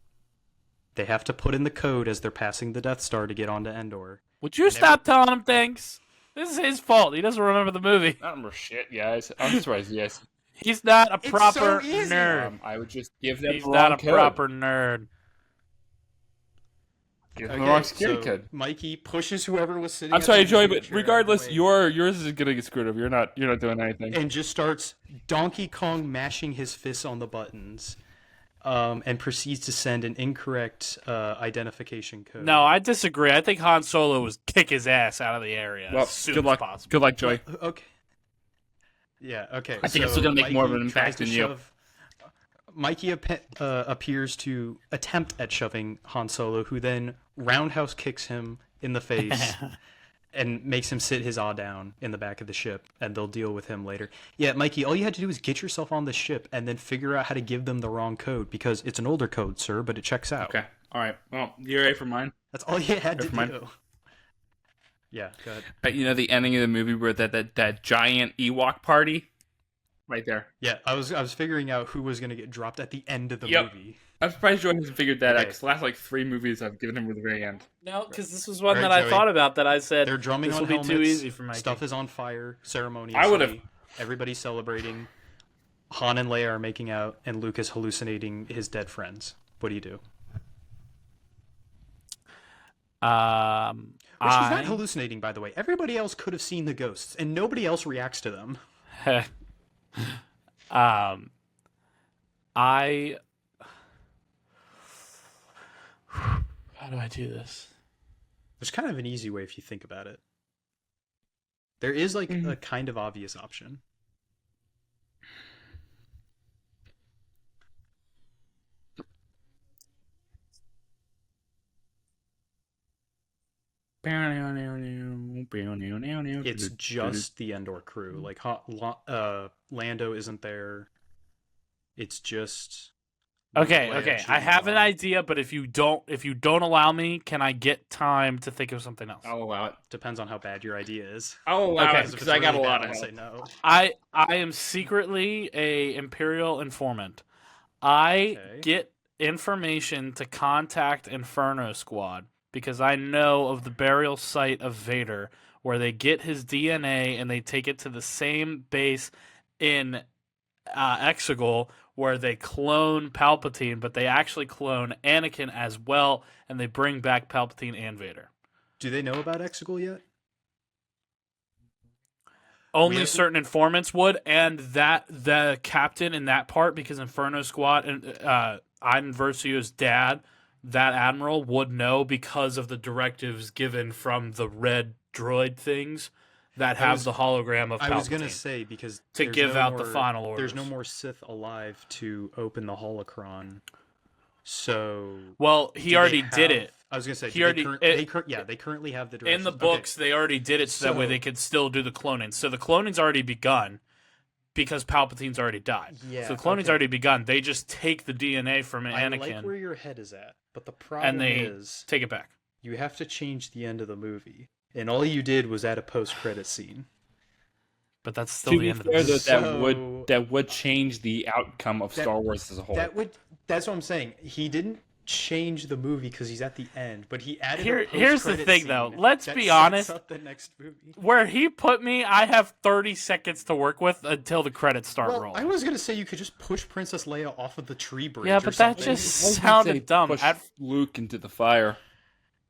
Speaker 3: They have to put in the code as they're passing the Death Star to get onto Endor.
Speaker 1: Would you stop telling him things? This is his fault. He doesn't remember the movie.
Speaker 2: I don't remember shit, guys. I'm surprised, yes.
Speaker 1: He's not a
Speaker 3: It's
Speaker 1: proper
Speaker 3: so easy.
Speaker 1: nerd.
Speaker 2: I would just give them
Speaker 1: He's
Speaker 2: the
Speaker 1: not
Speaker 2: wrong
Speaker 1: a
Speaker 2: code.
Speaker 1: proper nerd.
Speaker 2: Give them the wrong
Speaker 3: so
Speaker 2: security code.
Speaker 3: Mikey pushes whoever was sitting.
Speaker 2: I'm
Speaker 3: at
Speaker 2: sorry,
Speaker 3: the
Speaker 2: Joey,
Speaker 3: end of the
Speaker 2: but
Speaker 3: chair
Speaker 2: regardless,
Speaker 3: out of the way,
Speaker 2: yours is gonna get screwed up. You're not doing anything.
Speaker 3: and just starts Donkey Kong mashing his fists on the buttons, and proceeds to send an incorrect identification code.
Speaker 1: No, I disagree. I think Han Solo was kick his ass out of the area
Speaker 2: Well,
Speaker 1: as soon
Speaker 2: good
Speaker 1: as
Speaker 2: luck.
Speaker 1: possible.
Speaker 2: Good luck, Joey.
Speaker 3: Okay. Yeah. Okay.
Speaker 2: I think I'm
Speaker 3: so
Speaker 2: still gonna make more of an
Speaker 3: Mikey tries
Speaker 2: impact
Speaker 3: to
Speaker 2: than you.
Speaker 3: shove- Mikey appears to attempt at shoving Han Solo, who then roundhouse kicks him in the face and makes him sit his aw down in the back of the ship, and they'll deal with him later. Yeah, Mikey, all you had to do is get yourself on the ship and then figure out how to give them the wrong code, because it's an older code, sir, but it checks out.
Speaker 2: Okay. All right. Well, you ready for mine?
Speaker 3: That's all you had to
Speaker 2: Never mind.
Speaker 3: do. Yeah, go ahead.
Speaker 2: You know the ending of the movie where that giant Ewok party, right there.
Speaker 3: Yeah, I was figuring out who was gonna get dropped at the end of the
Speaker 2: Yep.
Speaker 3: movie.
Speaker 2: I'm surprised Joey hasn't figured that out.
Speaker 3: Okay.
Speaker 2: 'Cause the last like 3 movies I've given him at the very end.
Speaker 1: No, because this was one
Speaker 3: All right,
Speaker 1: that I
Speaker 3: Joey.
Speaker 1: thought about that I said
Speaker 3: They're drumming
Speaker 1: this
Speaker 3: on
Speaker 1: will be
Speaker 3: helmets.
Speaker 1: too easy for Mikey.
Speaker 3: Stuff is on fire ceremoniously.
Speaker 2: I would've-
Speaker 3: Everybody's celebrating. Han and Leia are making out, and Luke is hallucinating his dead friends. What do you do? Which he's not hallucinating, by the way. Everybody else could have seen the ghosts, and nobody else reacts to them.
Speaker 1: I. How do I do this?
Speaker 3: There's kind of an easy way if you think about it. There is like a kind of obvious option. It's just the Endor crew. Like Lando isn't there. It's just
Speaker 1: Okay,
Speaker 3: Leia
Speaker 1: okay.
Speaker 3: cheating
Speaker 1: I have an
Speaker 3: on-
Speaker 1: idea, but if you don't allow me, can I get time to think of something else?
Speaker 2: I'll allow it.
Speaker 3: Depends on how bad your idea is.
Speaker 2: I'll allow
Speaker 1: Okay.
Speaker 2: it because I got a lot of
Speaker 3: I'll
Speaker 2: help.
Speaker 3: say no.
Speaker 1: I am secretly a Imperial informant. I
Speaker 3: Okay.
Speaker 1: get information to contact Inferno Squad because I know of the burial site of Vader where they get his DNA and they take it to the same base in Exegol where they clone Palpatine, but they actually clone Anakin as well, and they bring back Palpatine and Vader.
Speaker 3: Do they know about Exegol yet?
Speaker 1: Only
Speaker 3: have-
Speaker 1: certain informants would, and that the captain in that part, because Inferno Squad and Iden Versio's dad, that admiral would know because of the directives given from the red droid things that have
Speaker 3: was-
Speaker 1: the hologram of Palpatine.
Speaker 3: I was gonna say because
Speaker 1: To
Speaker 3: there's
Speaker 1: give
Speaker 3: no
Speaker 1: out the
Speaker 3: more-
Speaker 1: final orders.
Speaker 3: There's no more Sith alive to open the holocron. So
Speaker 1: Well,
Speaker 3: do
Speaker 1: he
Speaker 3: they
Speaker 1: already did
Speaker 3: have-
Speaker 1: it.
Speaker 3: I was gonna say
Speaker 1: He
Speaker 3: do
Speaker 1: already-
Speaker 3: they currently have the
Speaker 1: In
Speaker 3: directions.
Speaker 1: the
Speaker 3: Okay.
Speaker 1: books, they already did it so that way
Speaker 3: So-
Speaker 1: they could still do the cloning. So the cloning's already begun because Palpatine's already died.
Speaker 3: Yeah,
Speaker 1: so the cloning's
Speaker 3: okay.
Speaker 1: already begun. They just take the DNA from
Speaker 3: I
Speaker 1: Anakin
Speaker 3: like where your head is at, but the problem
Speaker 1: and they
Speaker 3: is
Speaker 1: take it back.
Speaker 3: you have to change the end of the movie, and all you did was add a post-credit scene.
Speaker 1: But that's still
Speaker 2: To
Speaker 1: the
Speaker 2: be
Speaker 1: end of the
Speaker 2: fair,
Speaker 1: movie.
Speaker 2: that would change the outcome of
Speaker 3: That-
Speaker 2: Star Wars as a whole.
Speaker 3: That's what I'm saying. He didn't change the movie because he's at the end, but he added
Speaker 1: Here's the thing, though. Let's be
Speaker 3: sets
Speaker 1: honest.
Speaker 3: up the next movie.
Speaker 1: Where he put me, I have 30 seconds to work with until the credits start rolling.
Speaker 3: I was gonna say you could just push Princess Leia off of the tree bridge.
Speaker 1: Yeah,
Speaker 3: or
Speaker 1: but that
Speaker 3: something.
Speaker 1: just sounded dumb.
Speaker 2: Push Luke into the fire.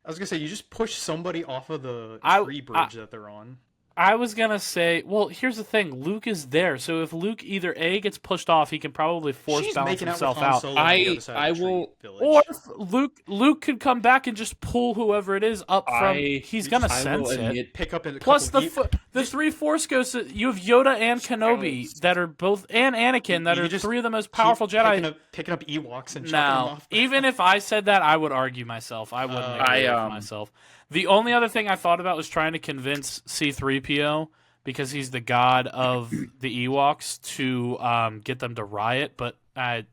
Speaker 3: I was gonna say you just push somebody off of the tree bridge that they're on.
Speaker 1: I was gonna say, well, here's the thing: Luke is there, so if Luke either A gets pushed off, he can probably force balance himself out.
Speaker 2: I will,
Speaker 1: or if Luke could come back and just pull whoever it is up from. He's gonna sense it.
Speaker 3: Pick up in
Speaker 1: Plus the three Force ghosts. You have Yoda and Kenobi that are both, and Anakin that are three of the most powerful Jedi.
Speaker 3: Picking up Ewoks and chucking them off.
Speaker 1: Even if I said that, I would argue myself. I wouldn't agree with myself. The only other thing I thought about was trying to convince C-3PO, because he's the god of the Ewoks, to get them to riot, but I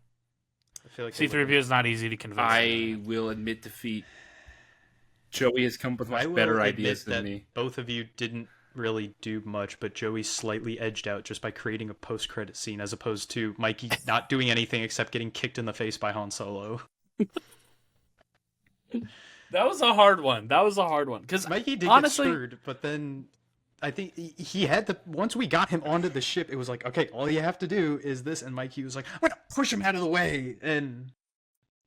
Speaker 1: feel like C-3PO is not easy to convince.
Speaker 2: I will admit defeat. Joey has come up with much better ideas than me.
Speaker 3: Both of you didn't really do much, but Joey slightly edged out just by creating a post-credit scene, as opposed to Mikey not doing anything except getting kicked in the face by Han Solo.
Speaker 1: That was a hard one. Because
Speaker 3: Mikey did
Speaker 1: honestly,
Speaker 3: get screwed, but then I think he had to. Once we got him onto the ship, it was like, okay, all you have to do is this, and Mikey was like, I'm gonna push him out of the way, and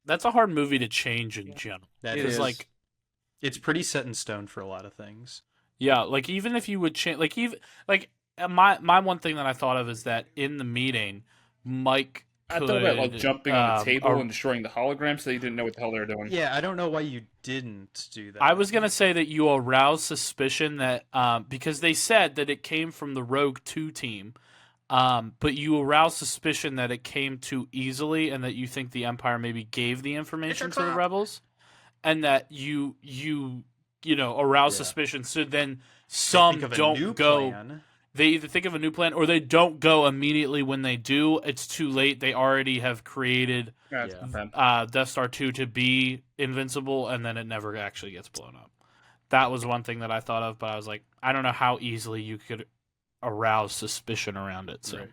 Speaker 1: that's a hard movie to change in general.
Speaker 3: That is like, it's pretty set in stone for a lot of things.
Speaker 1: Yeah, like even if you would change, my one thing that I thought of is that in the meeting, Mike.
Speaker 2: I thought about like jumping on the table and destroying the hologram, so you didn't know what the hell they were doing.
Speaker 3: Yeah, I don't know why you didn't do that.
Speaker 1: I was gonna say that you arouse suspicion that because they said that it came from the Rogue 2 team, but you arouse suspicion that it came too easily, and that you think the Empire maybe gave the information to the rebels, and that you arouse suspicion. So then some don't go.
Speaker 3: Plan.
Speaker 1: They either think of a new plan or they don't go immediately. When they do, it's too late. They already have created Death Star 2 to be invincible, and then it never actually gets blown up. That was one thing that I thought of, but I was like, I don't know how easily you could arouse suspicion around it. So,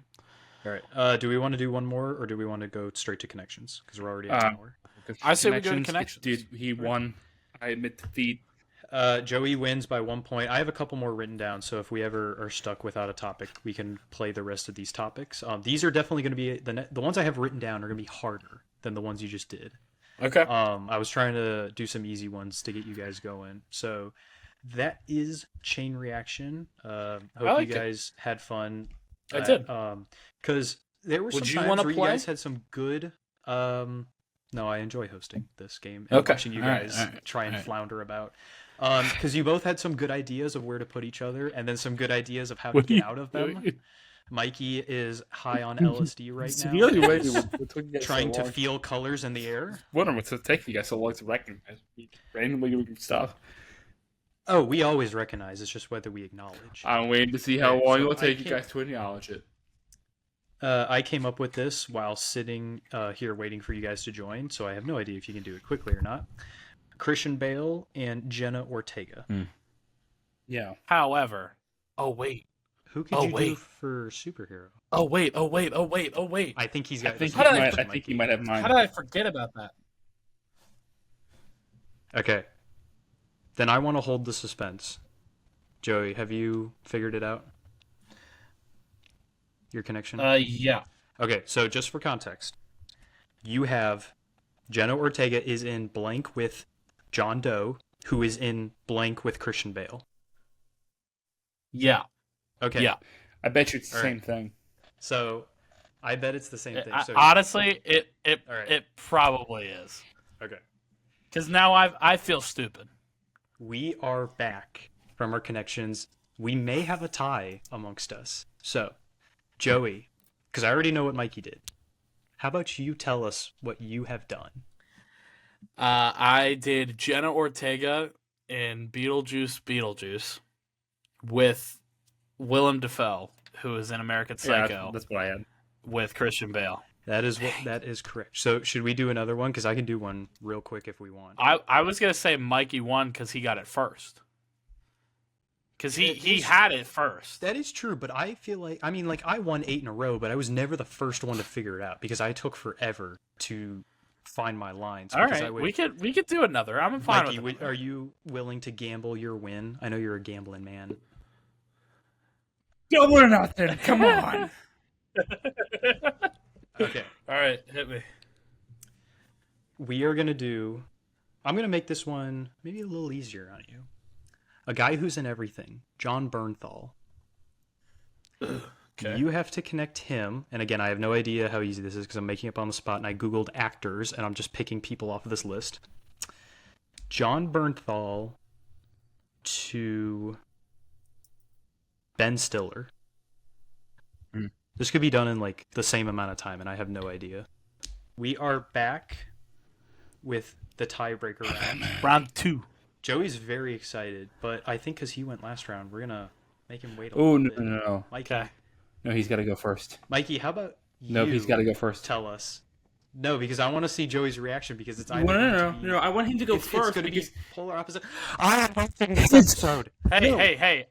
Speaker 3: All right. Do we want to do one more, or do we want to go straight to connections? Because we're already at an hour.
Speaker 1: I say we go to connections.
Speaker 2: Dude, he won. I admit defeat.
Speaker 3: Joey wins by 1 point. I have a couple more written down, so if we ever are stuck without a topic, we can play the rest of these topics. These are definitely going to be the ones I have written down are going to be harder than the ones you just did.
Speaker 1: Okay.
Speaker 3: I was trying to do some easy ones to get you guys going. So that is Chain Reaction. Hope you guys had fun.
Speaker 1: I did.
Speaker 3: Because there were some times where you guys had some good. No, I enjoy hosting this game and watching you guys try and flounder about. Because you both had some good ideas of where to put each other, and then some good ideas of how to get out of them. Mikey is high on LSD right now, trying to feel colors in the air.
Speaker 2: Wondering what's taking you guys so long to recognize randomly doing stuff.
Speaker 3: Oh, we always recognize. It's just whether we acknowledge.
Speaker 2: I'm waiting to see how long it will take you guys to acknowledge it.
Speaker 3: I came up with this while sitting here waiting for you guys to join, so I have no idea if you can do it quickly or not. Christian Bale and Jenna Ortega.
Speaker 2: Yeah.
Speaker 1: However, wait.
Speaker 3: Who could you do for superhero?
Speaker 1: Wait.
Speaker 3: I think he's got.
Speaker 2: I think he might have mine.
Speaker 1: How did I forget about that?
Speaker 3: Okay. Then I want to hold the suspense. Joey, have you figured it out? Your connection?
Speaker 1: Yeah.
Speaker 3: Okay, so just for context, you have Jenna Ortega is in blank with John Doe, who is in blank with Christian Bale.
Speaker 1: Yeah.
Speaker 3: Okay.
Speaker 1: Yeah.
Speaker 2: I bet you it's the same thing.
Speaker 3: So, I bet it's the same thing. So
Speaker 1: honestly, it probably is.
Speaker 3: Okay.
Speaker 1: Because now I feel stupid.
Speaker 3: We are back from our connections. We may have a tie amongst us. So, Joey, because I already know what Mikey did. How about you tell us what you have done?
Speaker 1: I did Jenna Ortega in Beetlejuice with Willem Dafoe, who is in American Psycho.
Speaker 2: Yeah, that's what I had.
Speaker 1: With Christian Bale.
Speaker 3: That is correct. So should we do another one? Because I can do one real quick if we want.
Speaker 1: I was going to say Mikey won because he got it first. Because he had it first.
Speaker 3: That is true, but I feel like, I won 8 in a row, but I was never the first one to figure it out because I took forever to find my lines.
Speaker 1: All
Speaker 3: because
Speaker 1: right,
Speaker 3: I would,
Speaker 1: we could do another. I'm fine
Speaker 3: Mikey,
Speaker 1: with it.
Speaker 3: are you willing to gamble your win? I know you're a gambling man.
Speaker 2: Double or nothing. Come on.
Speaker 3: Okay.
Speaker 1: All right, hit me.
Speaker 3: We are going to do... I'm going to make this one maybe a little easier on you. A guy who's in everything, John Bernthal.
Speaker 1: Okay.
Speaker 3: You have to connect him, and again, I have no idea how easy this is because I'm making up on the spot, and I googled actors, and I'm just picking people off of this list. John Bernthal to Ben Stiller.
Speaker 2: Mm.
Speaker 3: This could be done in like the same amount of time, and I have no idea. We are back with the tiebreaker round.
Speaker 1: Round 2.
Speaker 3: Joey's very excited, but I think because he went last round, we're gonna make him wait a
Speaker 2: Oh,
Speaker 3: little
Speaker 2: no,
Speaker 3: bit.
Speaker 2: no.
Speaker 3: Mikey,
Speaker 1: Okay.
Speaker 2: No, he's got to go first.
Speaker 3: Mikey, how about
Speaker 2: Nope,
Speaker 3: you
Speaker 2: he's got to go first.
Speaker 3: tell us? No, because I want to see Joey's reaction because it's either
Speaker 2: No. I want him to go
Speaker 3: it's
Speaker 2: first
Speaker 3: going to
Speaker 2: because
Speaker 3: be polar opposite. I am watching this episode.
Speaker 1: Hey.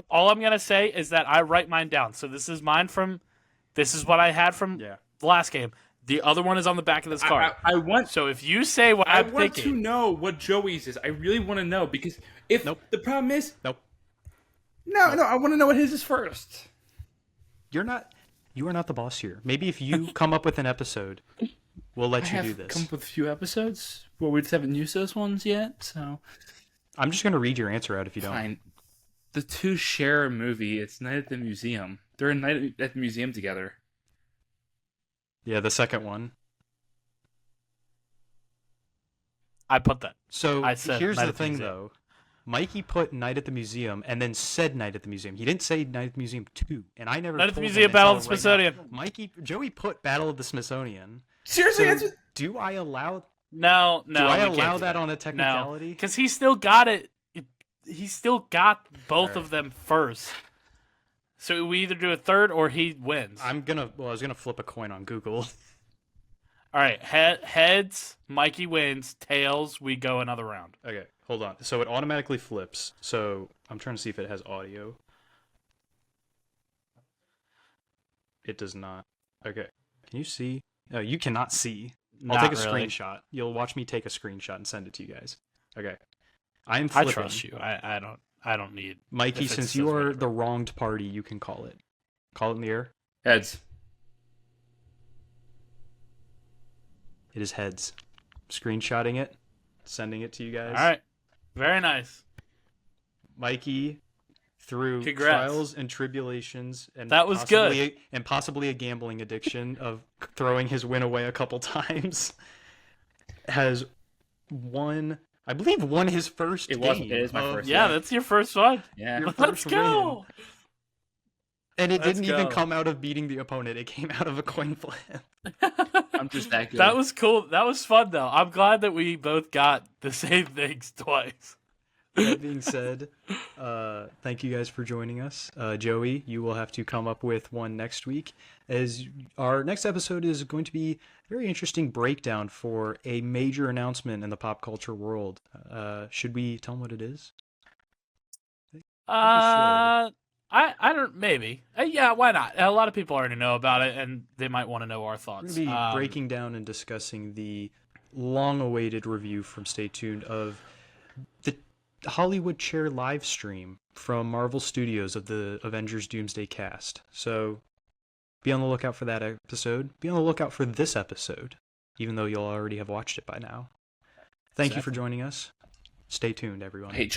Speaker 1: All I'm going to say is that I write mine down. So this is what I had from
Speaker 3: Yeah.
Speaker 1: the last game. The other one is on the back of this card.
Speaker 2: I want
Speaker 1: So if you say what
Speaker 2: I
Speaker 1: I'm
Speaker 2: want
Speaker 1: thinking,
Speaker 2: to know what Joey's is. I really want to know because if
Speaker 3: Nope.
Speaker 2: the problem is
Speaker 3: Nope.
Speaker 2: no, I want to know what his is first.
Speaker 3: You are not the boss here. Maybe if you come up with an episode, we'll let you do
Speaker 2: have
Speaker 3: this.
Speaker 2: come up with a few episodes, but we just haven't used those ones yet. So
Speaker 3: I'm just going to read your answer out if you don't.
Speaker 2: fine. The two share a movie. It's Night at the Museum. They're in Night at the Museum together.
Speaker 3: Yeah, the second one.
Speaker 1: I put that.
Speaker 3: So
Speaker 1: I said
Speaker 3: here's
Speaker 1: Night
Speaker 3: the
Speaker 1: at the
Speaker 3: thing,
Speaker 1: Museum.
Speaker 3: though. Mikey put Night at the Museum and then said Night at the Museum. He didn't say Night at the Museum 2, and I never
Speaker 1: Night at the
Speaker 3: told him
Speaker 1: Museum, Battle of the
Speaker 3: until right now.
Speaker 1: Smithsonian.
Speaker 3: Joey put Battle of the Smithsonian.
Speaker 2: Seriously,
Speaker 3: So,
Speaker 2: that's what...
Speaker 3: do I allow
Speaker 1: No.
Speaker 3: do I
Speaker 1: we can't
Speaker 3: allow
Speaker 1: do
Speaker 3: that on a
Speaker 1: No,
Speaker 3: technicality?
Speaker 1: because he still got it. He still got both
Speaker 3: Alright.
Speaker 1: of them first. So we either do a third or he wins.
Speaker 3: I was gonna flip a coin on Google.
Speaker 1: All right, heads, Mikey wins. Tails, we go another round.
Speaker 3: Okay, hold on. So it automatically flips. So I'm trying to see if it has audio. It does not. Okay. Can you see? No, you cannot see. I'll
Speaker 1: Not
Speaker 3: take a
Speaker 1: really.
Speaker 3: screenshot. You'll watch me take a screenshot and send it to you guys. Okay. I'm
Speaker 1: I
Speaker 3: flipping.
Speaker 1: trust you. I don't need.
Speaker 3: Mikey,
Speaker 1: if it
Speaker 3: since
Speaker 1: says
Speaker 3: you are
Speaker 1: whatever.
Speaker 3: the wronged party, you can call it. Call it in the air.
Speaker 2: Heads.
Speaker 3: It is heads. Screenshotting it, sending it to you guys.
Speaker 1: All right, very nice.
Speaker 3: Mikey, through
Speaker 1: Congrats.
Speaker 3: trials and tribulations, and
Speaker 1: That was good.
Speaker 3: and possibly a gambling addiction of throwing his win away a couple times, has won. I believe won his first
Speaker 2: It
Speaker 3: game.
Speaker 2: was. It is my first.
Speaker 1: Yeah, that's your first one.
Speaker 2: Yeah.
Speaker 3: Your
Speaker 1: Let's
Speaker 3: first
Speaker 1: go.
Speaker 3: And it
Speaker 1: Let's
Speaker 3: didn't even
Speaker 1: go.
Speaker 3: come out of beating the opponent. It came out of a coin flip.
Speaker 2: I'm just that good.
Speaker 1: That was cool. That was fun, though. I'm glad that we both got the same things twice.
Speaker 3: That being said, thank you guys for joining us. Joey, you will have to come up with one next week, as our next episode is going to be a very interesting breakdown for a major announcement in the pop culture world. Should we tell them what it is?
Speaker 1: I don't. Maybe. Yeah. Why not? A lot of people already know about it, and they might want to know our
Speaker 3: We're
Speaker 1: thoughts.
Speaker 3: going to be breaking down and discussing the long-awaited review from Stay Tuned of the Hollywood Chair live stream from Marvel Studios of the Avengers Doomsday Cast. So be on the lookout for that episode. Be on the lookout for this episode, even though you'll already have watched it by now. Thank you for joining us. Stay tuned, everyone.
Speaker 2: Hey, John.